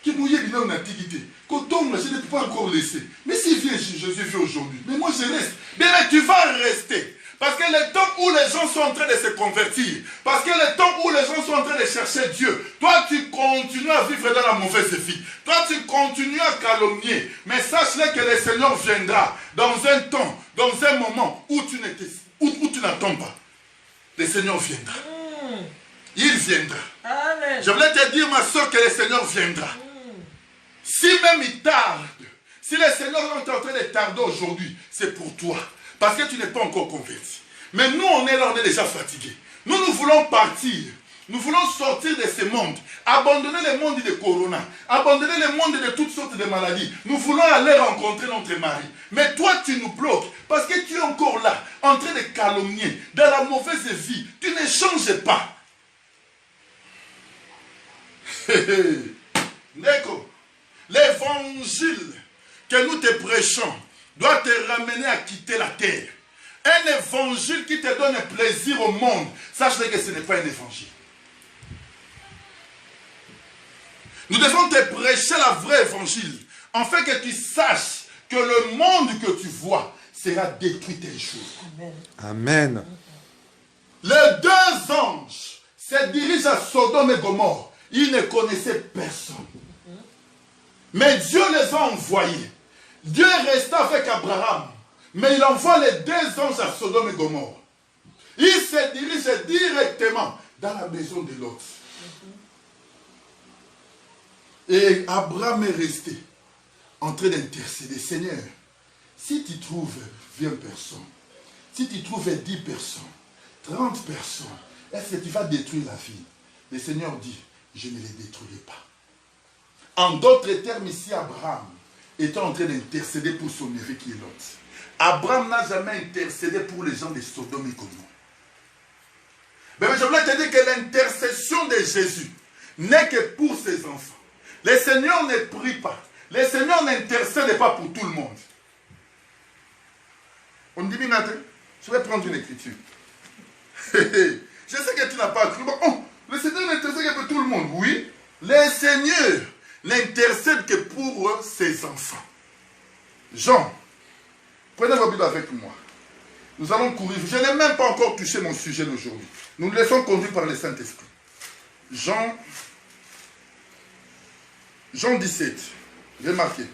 qui mouillait bien en activité. Quand on je ne peux pas encore laisser. Mais si Jésus vient aujourd'hui, mais moi je reste. Mais là, tu vas rester. Parce que le temps où les gens sont en train de se convertir, parce que le temps où les gens sont en train de chercher Dieu, toi tu continues à vivre dans la mauvaise vie. Toi tu continues à calomnier. Mais sache-le que le Seigneur viendra dans un temps, dans un moment où tu n'attends pas. Le Seigneur viendra. Il viendra. Amen. Je voulais te dire, ma soeur, que le Seigneur viendra. Si même il tarde, si le Seigneur est en train de tarder aujourd'hui, c'est pour toi. Parce que tu n'es pas encore converti. Mais nous, on est là, on est déjà fatigués. Nous voulons partir. Nous voulons sortir de ce monde. Abandonner le monde de Corona. Abandonner le monde de toutes sortes de maladies. Nous voulons aller rencontrer notre mari. Mais toi, tu nous bloques. Parce que tu es encore là, en train de calomnier. Dans la mauvaise vie. Tu ne changes pas. Neko, l'évangile que nous te prêchons doit te ramener à quitter la terre. Un évangile qui te donne plaisir au monde, sache-le que ce n'est pas un évangile. Nous devons te prêcher la vraie évangile, afin que tu saches que le monde que tu vois sera détruit un jour. Amen. Les deux anges se dirigent à Sodome et Gomorrhe. Ils ne connaissaient personne. Mais Dieu les a envoyés. Dieu est resté avec Abraham. Mais il envoie les deux anges à Sodome et Gomorrhe. Ils se dirigent directement dans la maison de Lot. Et Abraham est resté en train d'intercéder. Seigneur, si tu trouves 20 personnes, si tu trouves 10 personnes, 30 personnes, est-ce que tu vas détruire la ville? Le Seigneur dit, je ne les détruirai pas. En d'autres termes, ici, Abraham était en train d'intercéder pour son neveu qui est Lot. Abraham n'a jamais intercédé pour les gens de Sodome et Gomorrhe. Mais je voulais te dire que l'intercession de Jésus n'est que pour ses enfants. Le Seigneur ne prie pas. Le Seigneur n'intercède pas pour tout le monde. On dit, Minate, je vais prendre une écriture. Je sais que tu n'as pas cru. Oh, le Seigneur n'intercède que pour tout le monde. Oui, le Seigneur n'intercède que pour ses enfants. Jean, prenez vos Bibles avec moi. Nous allons courir. Je n'ai même pas encore touché mon sujet d'aujourd'hui. Nous nous laissons conduire par le Saint-Esprit. Jean 17. Remarquez.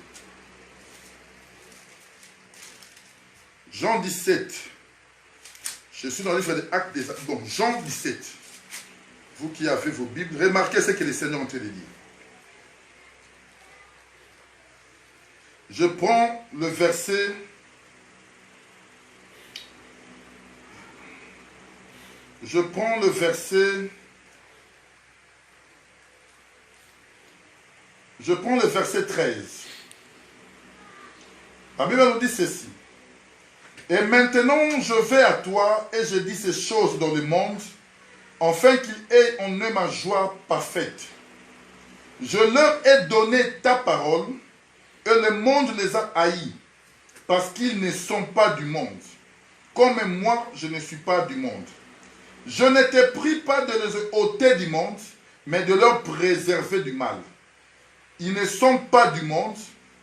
Jean 17. Je suis dans le livre des Actes des Actes. Bon, Jean 17. Vous qui avez vos Bibles, remarquez ce que le Seigneur est en train de dire. Je prends le verset. Je prends le verset. Je prends le verset 13. La Bible nous dit ceci. Et maintenant je vais à toi et je dis ces choses dans le monde, afin qu'ils aient en eux ma joie parfaite. Je leur ai donné ta parole, et le monde les a haïs, parce qu'ils ne sont pas du monde, comme moi je ne suis pas du monde. Je ne t'ai pris pas de les ôter du monde, mais de leur préserver du mal. Ils ne sont pas du monde,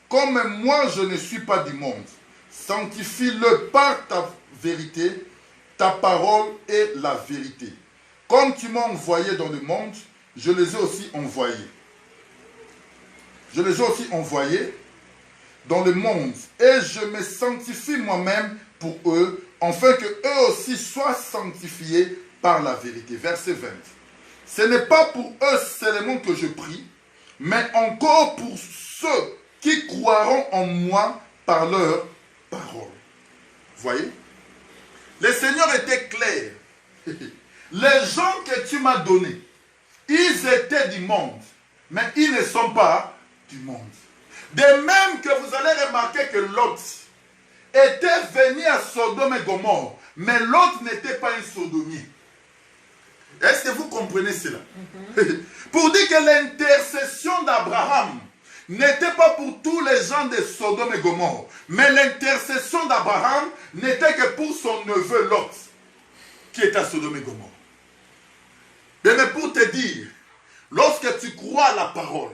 comme moi je ne suis pas du monde. Sanctifie-le par ta vérité, ta parole est la vérité. Comme tu m'as envoyé dans le monde, je les ai aussi envoyés. Je les ai aussi envoyés dans le monde, et je me sanctifie moi-même pour eux, afin que eux aussi soient sanctifiés par la vérité. Verset 20. Ce n'est pas pour eux seulement que je prie, mais encore pour ceux qui croiront en moi par leur parole. Voyez? Le Seigneur était clair. Les gens que tu m'as donnés, ils étaient du monde, mais ils ne sont pas du monde. De même que vous allez remarquer que Lot était venu à Sodome et Gomorrhe, mais Lot n'était pas un sodomien. Est-ce que vous comprenez cela? Pour dire que l'intercession d'Abraham n'était pas pour tous les gens de Sodome et Gomorrhe, mais l'intercession d'Abraham n'était que pour son neveu Lot, qui est à Sodome et Gomorrhe. Mais pour te dire, lorsque tu crois à la parole,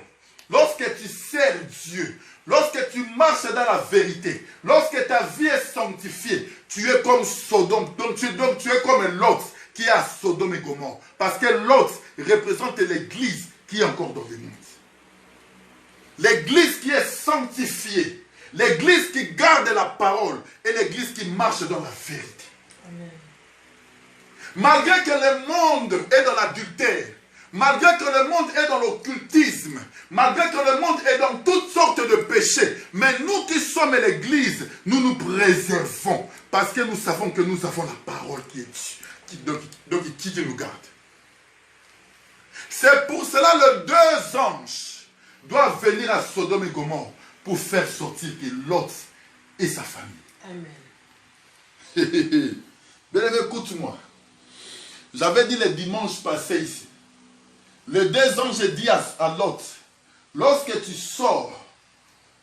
lorsque tu sers Dieu, lorsque tu marches dans la vérité, lorsque ta vie est sanctifiée, tu es comme Sodome, donc tu es comme Lot qui est à Sodome et Gomorrhe. Parce que Lot représente l'église qui est encore dans le monde. L'église qui est sanctifiée, l'église qui garde la parole et l'église qui marche dans la vérité. Amen. Malgré que le monde est dans l'adultère, malgré que le monde est dans l'occultisme, malgré que le monde est dans toutes sortes de péchés, mais nous qui sommes l'église, nous nous préservons parce que nous savons que nous avons la parole qui nous garde. C'est pour cela que les deux anges doivent venir à Sodome et Gomorrhe pour faire sortir Lot et sa famille. Amen. Bien, écoute-moi. J'avais dit le dimanche passé ici. Les deux anges disent à Lot, lorsque tu sors,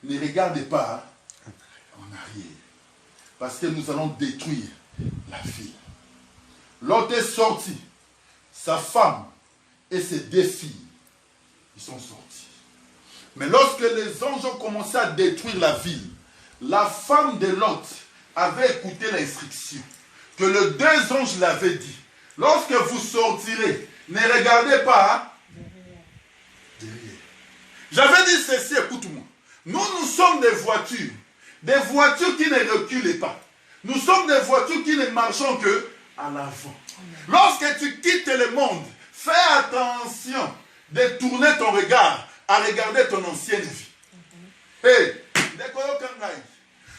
ne regarde pas en arrière. Parce que nous allons détruire la ville. Lot est sorti. Sa femme et ses deux filles, ils sont sortis. Mais lorsque les anges ont commencé à détruire la ville, la femme de Lot avait écouté l'instruction que les deux anges l'avaient dit. Lorsque vous sortirez, ne regardez pas derrière. J'avais dit ceci, écoute-moi. Nous sommes des voitures qui ne reculent pas. Nous sommes des voitures qui ne marchons que à l'avant. Lorsque tu quittes le monde, fais attention de tourner ton regard à regarder ton ancienne vie. Hey,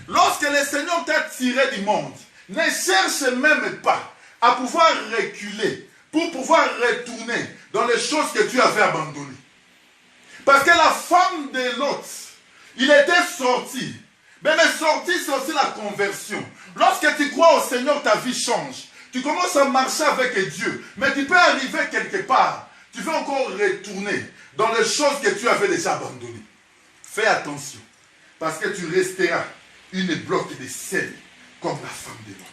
lorsque le Seigneur t'a tiré du monde, ne cherche même pas à pouvoir reculer pour pouvoir retourner dans les choses que tu avais abandonnées. Parce que la femme de Lot, il était sorti. Mais sorti, c'est aussi la conversion. Lorsque tu crois au Seigneur, ta vie change. Tu commences à marcher avec Dieu. Mais tu peux arriver quelque part. Tu veux encore retourner dans les choses que tu avais déjà abandonnées. Fais attention. Parce que tu resteras une bloc de sel comme la femme de Lot.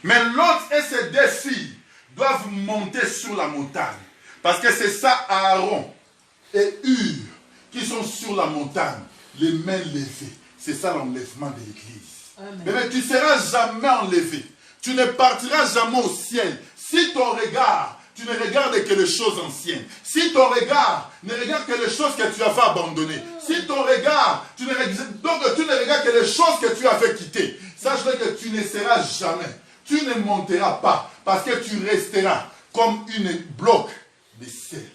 Mais Lot et ses deux filles doivent monter sur la montagne. Parce que c'est ça Aaron et Hur qui sont sur la montagne, les mains levées. C'est ça l'enlèvement de l'église. Mais tu ne seras jamais enlevé. Tu ne partiras jamais au ciel. Si ton regard, tu ne regardes que les choses anciennes. Si ton regard ne regarde que les choses que tu avais abandonnées. Si ton regard, tu ne regardes que les choses que tu avais quittées. Sache que tu ne seras jamais. Tu ne monteras pas. Parce que tu resteras comme une bloc de sel.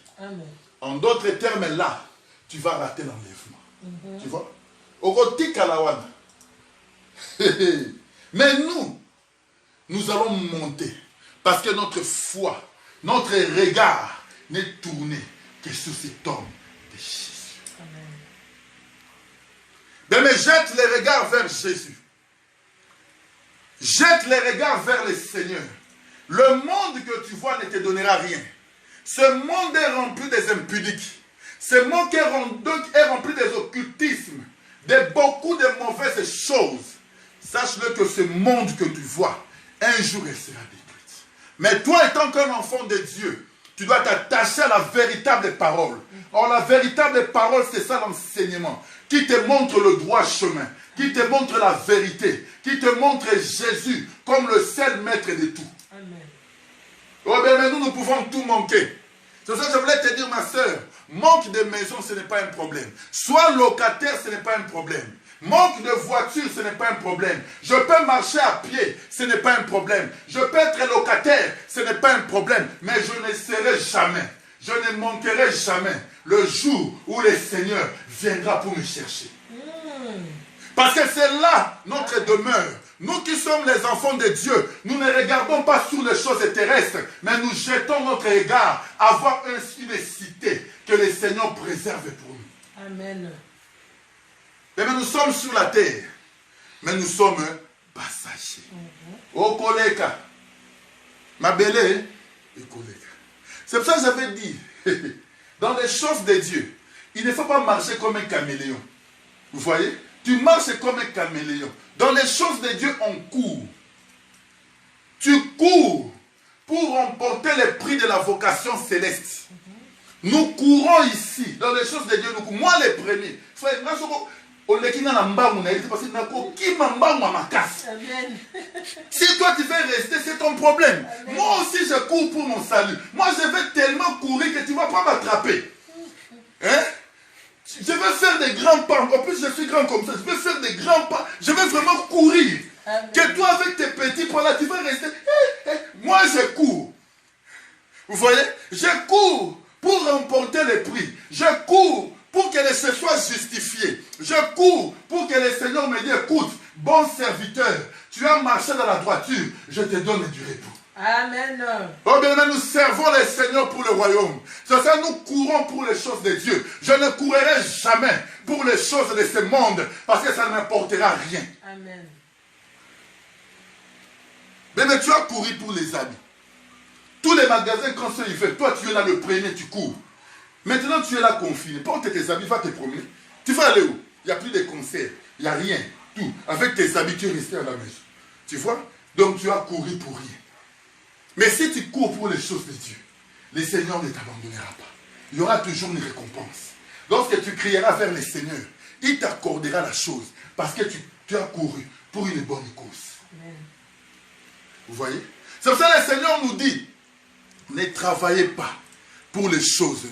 En d'autres termes, là, tu vas rater l'enlèvement. Tu vois? Mais nous allons monter. Parce que notre foi, notre regard n'est tourné que sur cet homme de Jésus. Mais jette les regards vers Jésus. Jette les regards vers le Seigneur. Le monde que tu vois ne te donnera rien. Ce monde est rempli des impudiques. Ce monde est rempli des occultismes, de beaucoup de mauvaises choses. Sache-le que ce monde que tu vois, un jour, elle sera détruite. Mais toi, étant qu'un enfant de Dieu, tu dois t'attacher à la véritable parole. Or, la véritable parole, c'est ça l'enseignement, qui te montre le droit chemin, qui te montre la vérité, qui te montre Jésus comme le seul maître de tout. Amen. Oh bien, mais nous pouvons tout manquer. C'est ça que je voulais te dire, ma soeur. Manque de maison, ce n'est pas un problème. Sois locataire, ce n'est pas un problème. Manque de voiture, ce n'est pas un problème. Je peux marcher à pied, ce n'est pas un problème. Je peux être locataire, ce n'est pas un problème. Mais je ne serai jamais, je ne manquerai jamais le jour où le Seigneur viendra pour me chercher. Parce que c'est là notre demeure. Nous qui sommes les enfants de Dieu, nous ne regardons pas sur les choses terrestres, mais nous jetons notre regard à voir une cité que le Seigneur préserve pour nous. Amen. Mais nous sommes sur la terre, mais nous sommes passagers. Oh, collègue, ma belle, et collègue. C'est pour ça que j'avais dit, dans les choses de Dieu, il ne faut pas marcher comme un caméléon. Vous voyez? Tu marches comme un caméléon. Dans les choses de Dieu, on court. Tu cours pour remporter les prix de la vocation céleste. Nous courons ici. Dans les choses de Dieu, nous courons. Moi, les premiers. Si toi tu veux rester, c'est ton problème. Amen. Moi aussi, je cours pour mon salut. Moi, je vais tellement courir que tu ne vas pas m'attraper. Hein? Je veux faire des grands pas. En plus, je suis grand comme ça. Je veux faire des grands pas. Je veux vraiment courir. Amen. Que toi, avec tes petits pas là, tu vas rester. Moi, je cours. Vous voyez? Je cours pour remporter les prix. Je cours pour que les choses soient justifiés. Je cours pour que le Seigneur me dise, écoute, bon serviteur, tu as marché dans la droiture, je te donne du repos. Amen. Oh bien, nous servons le Seigneur pour le royaume. C'est ça, nous courons pour les choses de Dieu. Je ne courrai jamais pour les choses de ce monde, parce que ça ne m'apportera rien. Amen. Mais tu as couru pour les habits. Tous les magasins, quand ils veulent, toi tu es là le premier, tu cours. Maintenant tu es là confiné. Porte tes habits, va te promener. Tu vas aller où? Il n'y a plus de concerts, il n'y a rien. Tout. Avec tes habits, tu es resté à la maison. Tu vois? Donc tu as couru pour rien. Mais si tu cours pour les choses de Dieu, le Seigneur ne t'abandonnera pas. Il y aura toujours une récompense. Lorsque tu crieras vers le Seigneur, il t'accordera la chose. Parce que tu as couru pour une bonne cause. Amen. Vous voyez? C'est pour ça que le Seigneur nous dit, ne travaillez pas pour les choses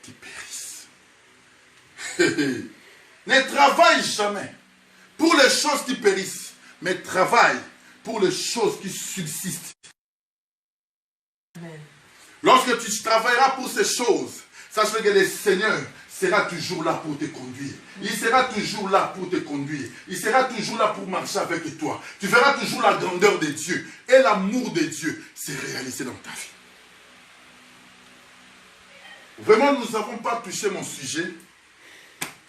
qui périssent. Ne travaille jamais pour les choses qui périssent, mais travaille pour les choses qui subsistent. Amen. Lorsque tu travailleras pour ces choses, sache que le Seigneur sera toujours là pour te conduire. Il sera toujours là pour te conduire. Il sera toujours là pour marcher avec toi. Tu verras toujours la grandeur de Dieu. Et l'amour de Dieu s'est réalisé dans ta vie. Vraiment, nous n'avons pas touché mon sujet.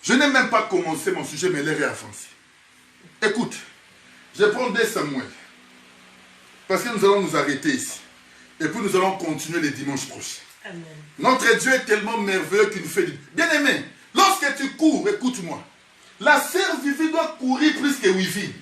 Je n'ai même pas commencé mon sujet, mais l'heure est avancée. Écoute, je prends 2 Samuel. Parce que nous allons nous arrêter ici. Et puis nous allons continuer les dimanches prochains. Amen. Notre Dieu est tellement merveilleux qu'il nous fait du bien aimé. Lorsque tu cours, écoute-moi. La sœur Vivi doit courir plus que Wivine.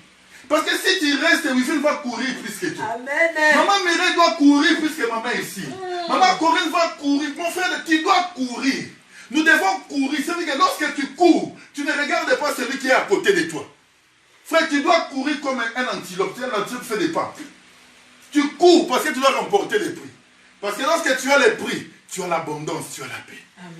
Parce que si tu restes, Wivine va courir plus que toi. Amen. Maman Mireille doit courir plus que maman ici. Maman Corinne va courir. Mon frère, tu dois courir. Nous devons courir. C'est-à-dire que lorsque tu cours, tu ne regardes pas celui qui est à côté de toi. Frère, tu dois courir comme un antilope. Un antilope fait des pas. Tu cours parce que tu dois remporter les prix. Parce que lorsque tu as les prix, tu as l'abondance, tu as la paix. Amen.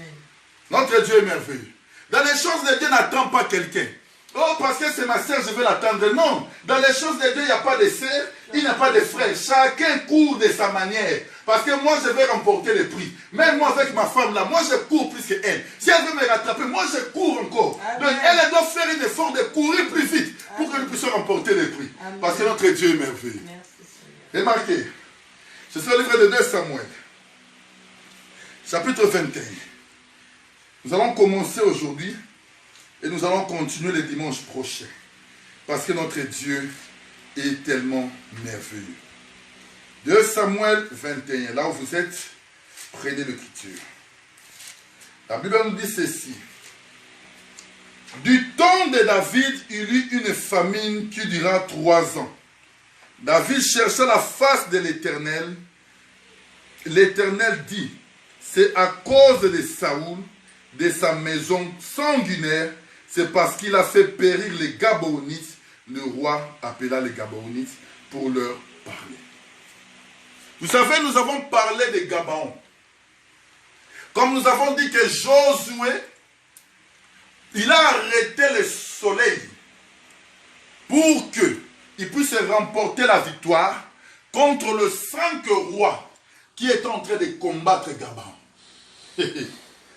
Notre Dieu est merveilleux. Dans les choses de Dieu, n'attends pas quelqu'un. Oh, parce que c'est ma sœur, je vais l'attendre. Non. Dans les choses de Dieu, il n'y a pas de sœur, il n'y a pas de frère. Chacun court de sa manière. Parce que moi, je vais remporter les prix. Même moi, avec ma femme là, moi, je cours plus qu'elle. Si elle veut me rattraper, moi, je cours encore. Amen. Donc, elle doit faire un effort de courir plus vite pour que nous puissions remporter les prix. Amen. Parce que notre Dieu est merveilleux. Remarquez, c'est sur le livre de 2 Samuel, chapitre 21. Nous allons commencer aujourd'hui et nous allons continuer le dimanche prochain. Parce que notre Dieu est tellement merveilleux. 2 Samuel 21, là où vous êtes, prenez l'écriture. La Bible nous dit ceci. Du temps de David, il y eut une famine qui dura 3 ans. David chercha la face de l'Éternel. l'Éternel dit, c'est à cause de Saoul, de sa maison sanguinaire, c'est parce qu'il a fait périr les Gabaonites. Le roi appela les Gabaonites pour leur parler. Vous savez, nous avons parlé des Gabaons. Comme nous avons dit que Josué, il a arrêté le soleil pour qu'il puisse remporter la victoire contre le 5 roi qui est en train de combattre Gabaon.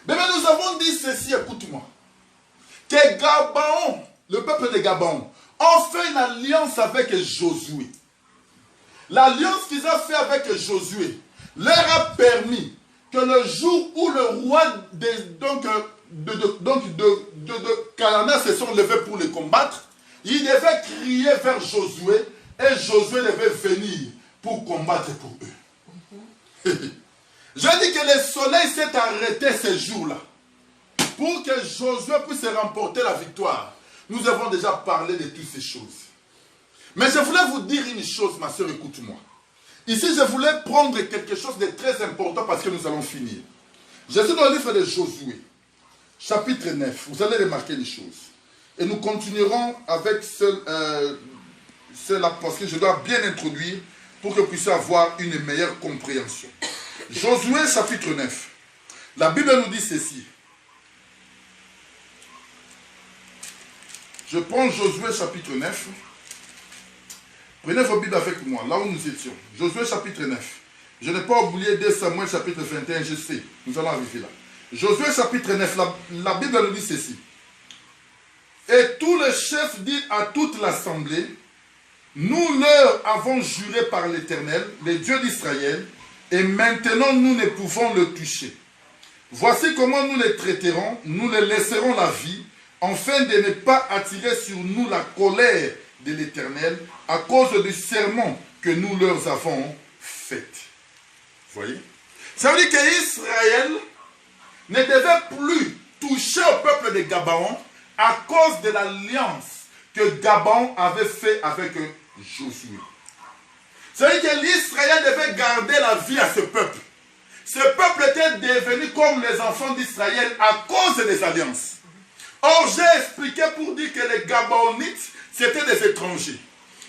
Mais nous avons dit ceci, écoute-moi, que Gabaon, le peuple de Gabaon, ont fait une alliance avec Josué. L'alliance qu'ils ont fait avec Josué leur a permis que le jour où le roi de Canaan se sont levés pour les combattre, ils devaient crier vers Josué et Josué devait venir pour combattre pour eux. Je dis que le soleil s'est arrêté ce jour-là pour que Josué puisse remporter la victoire. Nous avons déjà parlé de toutes ces choses. Mais je voulais vous dire une chose, ma soeur, écoute-moi. Ici, je voulais prendre quelque chose de très important parce que nous allons finir. Je suis dans le livre de Josué, chapitre 9. Vous allez remarquer les choses. Et nous continuerons avec cela parce que je dois bien introduire pour que vous puissiez avoir une meilleure compréhension. Josué, chapitre 9. La Bible nous dit ceci. Je prends Josué, chapitre 9. Prenez vos Bibles avec moi, là où nous étions. Josué chapitre 9. Je n'ai pas oublié 2 Samuel chapitre 21, je sais. Nous allons arriver là. Josué chapitre 9, la Bible nous dit ceci. Et tous les chefs dirent à toute l'assemblée, nous leur avons juré par l'Éternel, le Dieu d'Israël, et maintenant nous ne pouvons le toucher. Voici comment nous les traiterons, nous les laisserons la vie, afin de ne pas attirer sur nous la colère de l'Éternel à cause du serment que nous leur avons fait. Voyez? Ça veut dire qu'Israël ne devait plus toucher au peuple de Gabaon à cause de l'alliance que Gabaon avait fait avec Josué. Ça veut dire que l'Israël devait garder la vie à ce peuple. Ce peuple était devenu comme les enfants d'Israël à cause des alliances. Or, j'ai expliqué pour dire que les Gabaonites, c'était des étrangers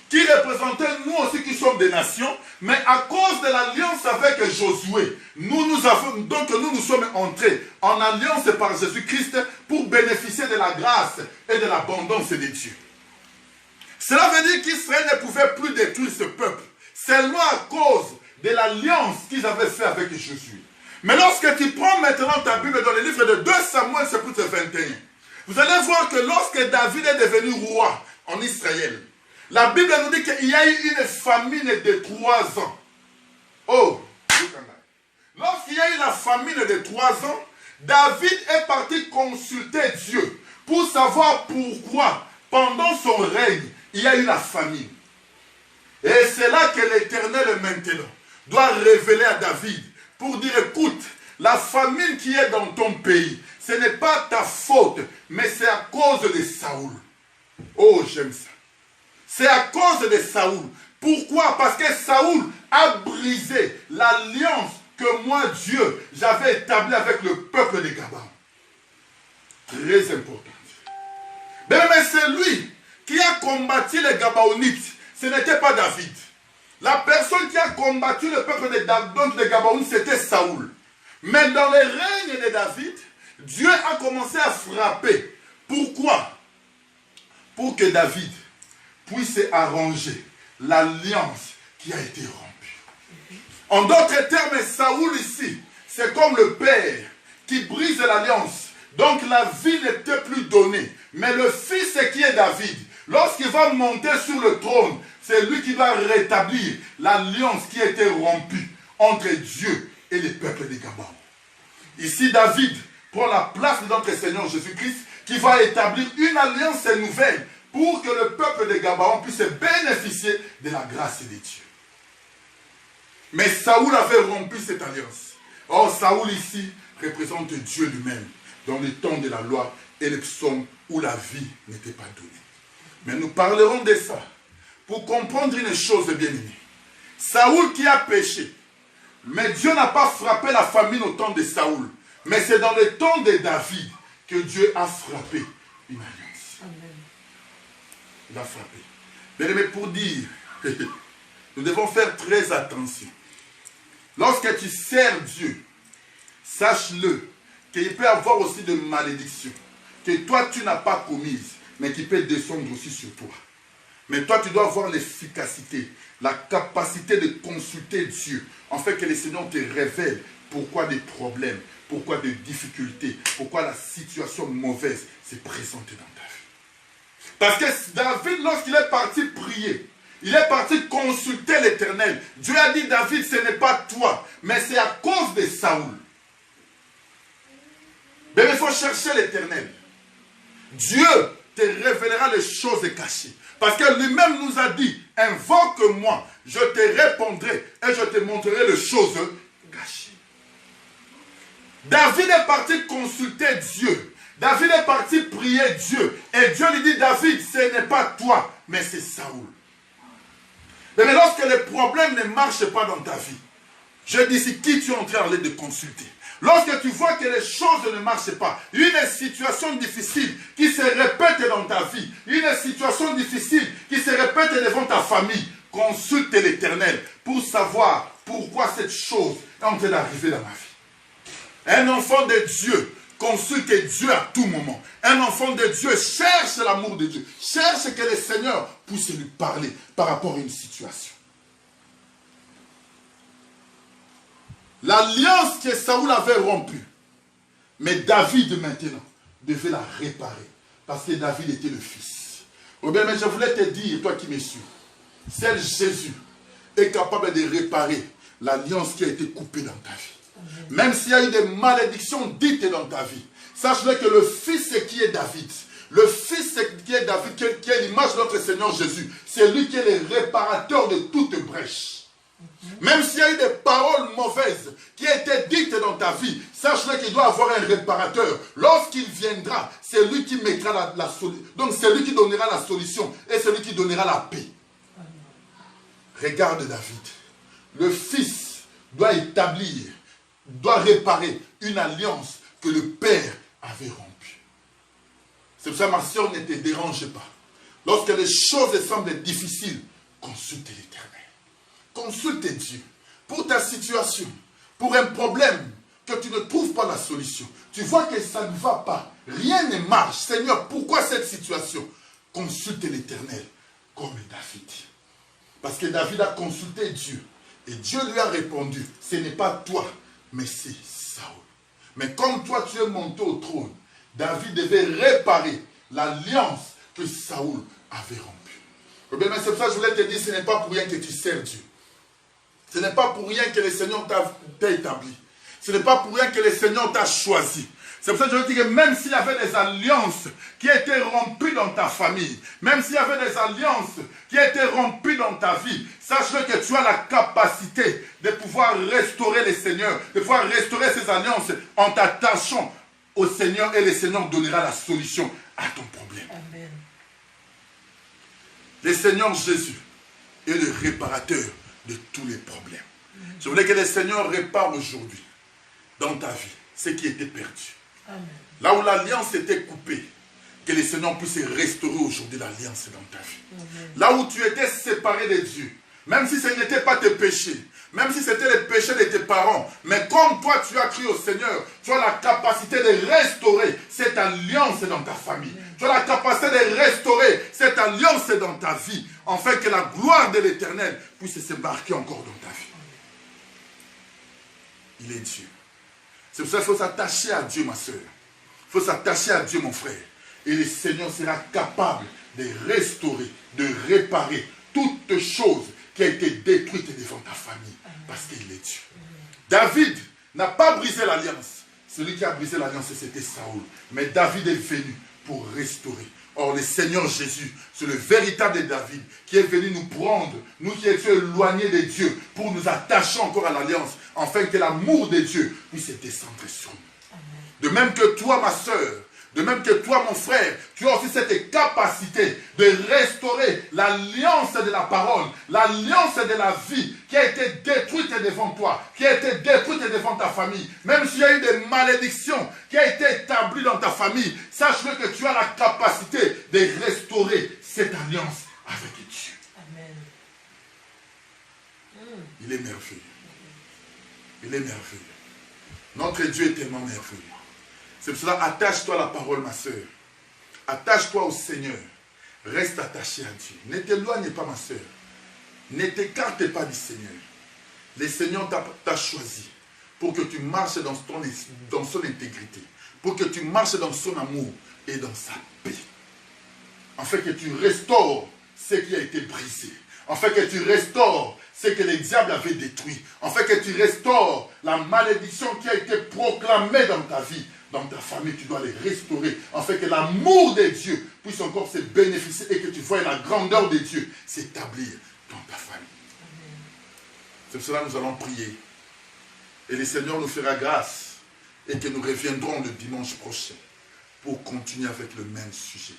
qui représentaient nous aussi qui sommes des nations, mais à cause de l'alliance avec Josué, nous sommes entrés en alliance par Jésus-Christ pour bénéficier de la grâce et de l'abondance de Dieu. Cela veut dire qu'Israël ne pouvait plus détruire ce peuple, seulement à cause de l'alliance qu'ils avaient fait avec Josué. Mais lorsque tu prends maintenant ta Bible dans le livre de 2 Samuel chapitre 21, vous allez voir que lorsque David est devenu roi en Israël, la Bible nous dit qu'il y a eu une famine de 3 ans. Oh, lorsqu'il y a eu la famine de 3 ans, David est parti consulter Dieu pour savoir pourquoi, pendant son règne, il y a eu la famine. Et c'est là que l'Éternel maintenant doit révéler à David pour dire, écoute, la famine qui est dans ton pays, ce n'est pas ta faute, mais c'est à cause de Saoul. Oh, j'aime ça. C'est à cause de Saoul. Pourquoi? Parce que Saoul a brisé l'alliance que moi, Dieu, j'avais établie avec le peuple de Gabaon. Très important. Mais c'est lui qui a combattu les Gabaonites. Ce n'était pas David. La personne qui a combattu le peuple de Gabaon, c'était Saoul. Mais dans le règne de David, Dieu a commencé à frapper. Pourquoi? Pour que David puisse arranger l'alliance qui a été rompue. En d'autres termes, Saoul ici, c'est comme le père qui brise l'alliance. Donc la vie n'était plus donnée. Mais le fils qui est David, lorsqu'il va monter sur le trône, c'est lui qui va rétablir l'alliance qui a été rompue entre Dieu et les peuples de Gabaon. Ici, David prend la place de notre Seigneur Jésus-Christ qui va établir une alliance nouvelle pour que le peuple de Gabaon puisse bénéficier de la grâce de Dieu. Mais Saoul avait rompu cette alliance. Or, Saoul ici représente Dieu lui-même dans le temps de la loi et les psaumes où la vie n'était pas donnée. Mais nous parlerons de ça pour comprendre une chose bien aimée. Saoul qui a péché, Mais Dieu n'a pas frappé la famine au temps de Saoul. Mais c'est dans le temps de David que Dieu a frappé une alliance. Amen. Il a frappé. Mais pour dire, nous devons faire très attention. Lorsque tu sers Dieu, sache-le qu'il peut y avoir aussi des malédictions que toi tu n'as pas commises, mais qui peut descendre aussi sur toi. Mais toi tu dois avoir l'efficacité, la capacité de consulter Dieu, en fait que le Seigneur te révèle pourquoi des problèmes, pourquoi des difficultés, pourquoi la situation mauvaise s'est présentée dans ta vie. Parce que David, lorsqu'il est parti prier, il est parti consulter l'Éternel. Dieu a dit, David, ce n'est pas toi, mais c'est à cause de Saoul. Mais il faut chercher l'Éternel. Dieu te révélera les choses cachées. Parce que lui-même nous a dit, invoque-moi, je te répondrai et je te montrerai les choses cachées. David est parti consulter Dieu. David est parti prier Dieu. Et Dieu lui dit, David, ce n'est pas toi, mais c'est Saoul. Mais lorsque les problèmes ne marchent pas dans ta vie, je dis, c'est qui tu es en train de consulter. Lorsque tu vois que les choses ne marchent pas, une situation difficile qui se répète dans ta vie, une situation difficile qui se répète devant ta famille, consulte l'Éternel pour savoir pourquoi cette chose est en train d'arriver dans ma vie. Un enfant de Dieu consulte Dieu à tout moment. Un enfant de Dieu cherche l'amour de Dieu, cherche que le Seigneur puisse lui parler par rapport à une situation. L'alliance que Saoul avait rompue, mais David maintenant devait la réparer, parce que David était le fils. Oh bien, mais je voulais te dire, toi qui me suis, seul Jésus est capable de réparer l'alliance qui a été coupée dans ta vie. Même s'il y a eu des malédictions dites dans ta vie, sache-le que le fils qui est David, le fils qui est David, qui est l'image de notre Seigneur Jésus, c'est lui qui est le réparateur de toute brèche. Même s'il y a eu des paroles mauvaises qui étaient dites dans ta vie, sache-le qu'il doit avoir un réparateur. Lorsqu'il viendra, c'est lui qui mettra la solution. Donc c'est lui qui donnera la solution et c'est lui qui donnera la paix. Regarde David. Le fils doit établir, doit réparer une alliance que le père avait rompue. C'est pour ça, ma soeur, ne te dérange pas. Lorsque les choses semblent difficiles, consulte l'Éternel. Consulte Dieu pour ta situation, pour un problème que tu ne trouves pas la solution. Tu vois que ça ne va pas, rien ne marche. Seigneur, pourquoi cette situation? Consulte l'Éternel comme David. Parce que David a consulté Dieu et Dieu lui a répondu, ce n'est pas toi, mais c'est Saoul. Mais comme toi tu es monté au trône, David devait réparer l'alliance que Saoul avait rompue. Mais c'est pour ça que je voulais te dire, ce n'est pas pour rien que tu sers Dieu. Ce n'est pas pour rien que le Seigneur t'a établi. Ce n'est pas pour rien que le Seigneur t'a choisi. C'est pour ça que je veux dire que même s'il y avait des alliances qui étaient rompues dans ta famille, même s'il y avait des alliances qui étaient rompues dans ta vie, sache-le que tu as la capacité de pouvoir restaurer le Seigneur, de pouvoir restaurer ces alliances en t'attachant au Seigneur et le Seigneur donnera la solution à ton problème. Amen. Le Seigneur Jésus est le réparateur de tous les problèmes. Je voulais que le Seigneur répare aujourd'hui dans ta vie ce qui était perdu. Amen. Là où l'alliance était coupée, que le Seigneur puisse restaurer aujourd'hui l'alliance dans ta vie. Amen. Là où tu étais séparé de Dieu, même si ce n'était pas tes péchés, même si c'était les péchés de tes parents, mais comme toi tu as cru au Seigneur, tu as la capacité de restaurer cette alliance dans ta famille. Tu as la capacité de restaurer cette alliance dans ta vie, afin que la gloire de l'Éternel puisse se marquer encore dans ta vie. Il est Dieu. C'est pour ça qu'il faut s'attacher à Dieu, ma soeur. Il faut s'attacher à Dieu, mon frère. Et le Seigneur sera capable de restaurer, de réparer toute chose qui a été détruite devant ta famille. Parce qu'il est Dieu. David n'a pas brisé l'alliance. Celui qui a brisé l'alliance, c'était Saoul. Mais David est venu pour restaurer. Or, le Seigneur Jésus, c'est le véritable David qui est venu nous prendre, nous qui étions éloignés de Dieu, pour nous attacher encore à l'alliance, afin que l'amour de Dieu puisse descendre sur nous. De même que toi, ma soeur, De même que toi, mon frère, tu as aussi cette capacité de restaurer l'alliance de la parole, l'alliance de la vie qui a été détruite devant toi, qui a été détruite devant ta famille. Même s'il y a eu des malédictions qui ont été établies dans ta famille, sache-le que tu as la capacité de restaurer cette alliance avec Dieu. Amen. Il est merveilleux. Il est merveilleux. Notre Dieu est tellement merveilleux. C'est pour cela, attache-toi à la parole, ma soeur. Attache-toi au Seigneur. Reste attaché à Dieu. Ne t'éloigne pas, ma soeur. Ne t'écarte pas du Seigneur. Le Seigneur t'a choisi pour que tu marches dans son intégrité. Pour que tu marches dans son amour et dans sa paix. Afin que tu restaures ce qui a été brisé. Afin que tu restaures ce que le diable avait détruit. Afin que tu restaures la malédiction qui a été proclamée dans ta vie. Dans ta famille, tu dois les restaurer, afin que l'amour de Dieu puisse encore se bénéficier et que tu vois la grandeur de Dieu s'établir dans ta famille. C'est pour cela que nous allons prier. Et le Seigneur nous fera grâce et que nous reviendrons le dimanche prochain pour continuer avec le même sujet.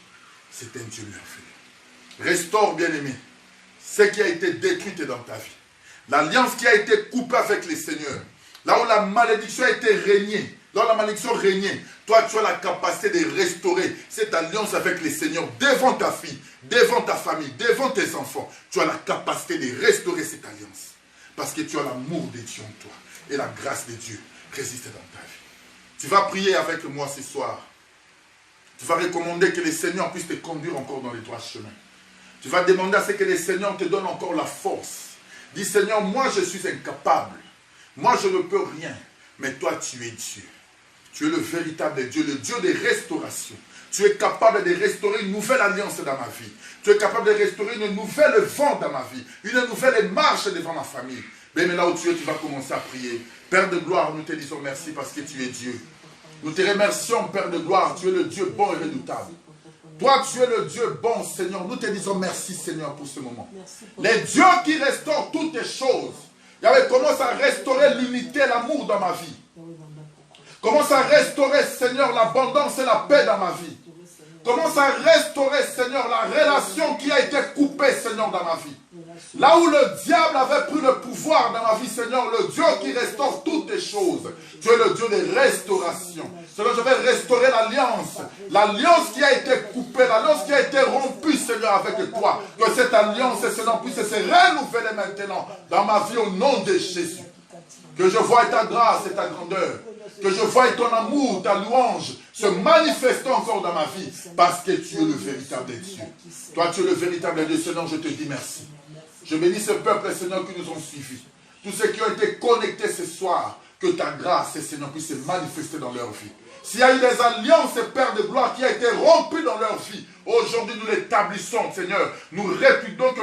C'est un Dieu merveilleux. Restaure, bien-aimé, ce qui a été détruit dans ta vie. L'alliance qui a été coupée avec le Seigneur. Là où la malédiction a été régnée. Dans la malédiction régnée, toi tu as la capacité de restaurer cette alliance avec le Seigneur devant ta fille, devant ta famille, devant tes enfants. Tu as la capacité de restaurer cette alliance. Parce que tu as l'amour de Dieu en toi. Et la grâce de Dieu résiste dans ta vie. Tu vas prier avec moi ce soir. Tu vas recommander que le Seigneur puisse te conduire encore dans les droits chemins. Tu vas demander à ce que le Seigneur te donne encore la force. Dis Seigneur, moi je suis incapable. Moi je ne peux rien. Mais toi tu es Dieu. Tu es le véritable Dieu, le Dieu de restauration. Tu es capable de restaurer une nouvelle alliance dans ma vie. Tu es capable de restaurer une nouvelle vente dans ma vie. Une nouvelle marche devant ma famille. Mais là où tu es, tu vas commencer à prier. Père de gloire, nous te disons merci parce que tu es Dieu. Nous te remercions, Père de gloire. Tu es le Dieu bon et redoutable. Toi, tu es le Dieu bon, Seigneur. Nous te disons merci, Seigneur, pour ce moment. Les dieux qui restaurent toutes les choses. Yahweh, commence à restaurer l'unité et l'amour dans ma vie. Commence à restaurer, Seigneur, l'abondance et la paix dans ma vie. Commence à restaurer, Seigneur, la relation qui a été coupée, Seigneur, dans ma vie. Là où le diable avait pris le pouvoir dans ma vie, Seigneur, le Dieu qui restaure toutes les choses. Tu es le Dieu de restauration. Seigneur, je vais restaurer l'alliance. L'alliance qui a été coupée, l'alliance qui a été rompue, Seigneur, avec toi. Que cette alliance, Seigneur, puisse se renouveler maintenant dans ma vie au nom de Jésus. Que je voie ta grâce et ta grandeur. Que je voie ton amour, ta louange se manifester encore dans ma vie. Parce que tu es le véritable Dieu. Toi, tu es le véritable Dieu. Seigneur, je te dis merci. Je bénis ce peuple, Seigneur, qui nous ont suivis. Tous ceux qui ont été connectés ce soir. Que ta grâce, Seigneur, puisse se manifester dans leur vie. S'il y a eu des alliances, Père de gloire, qui ont été rompues dans leur vie, aujourd'hui nous l'établissons, Seigneur. Nous répudions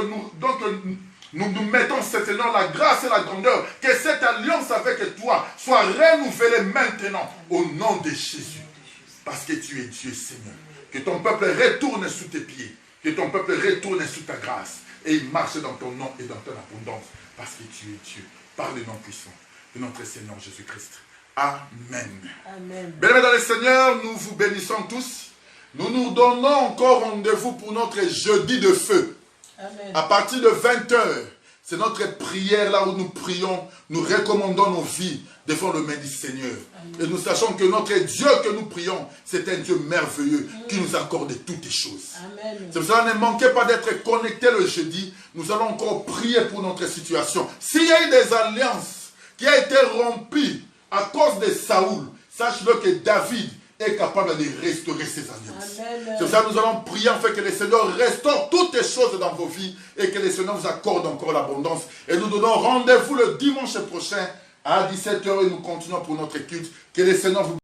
nous mettons, Seigneur, la grâce et la grandeur, que cette alliance avec toi soit renouvelée maintenant au nom de Jésus. Parce que tu es Dieu, Seigneur. Que ton peuple retourne sous tes pieds. Que ton peuple retourne sous ta grâce. Et il marche dans ton nom et dans ton abondance. Parce que tu es Dieu. Par le nom puissant de notre Seigneur Jésus-Christ. Amen. Amen. Bien-aimés dans le Seigneur, nous vous bénissons tous. Nous nous donnons encore rendez-vous pour notre jeudi de feu. Amen. À partir de 20 h, c'est notre prière là où nous prions, nous recommandons nos vies devant le main du Seigneur. Amen. Et nous sachons que notre Dieu que nous prions, c'est un Dieu merveilleux qui nous accorde toutes les choses. C'est pour ça ne manquez pas d'être connectés le jeudi. Nous allons encore prier pour notre situation. S'il y a eu des alliances qui ont été rompues à cause de Saoul, sache-le que David est capable de restaurer ses alliances. C'est pour ça que nous allons prier afin que le Seigneur restaure toutes les choses dans vos vies et que le Seigneur vous accorde encore l'abondance. Et nous donnons rendez-vous le dimanche prochain à 17 h et nous continuons pour notre culte. Que le Seigneur vous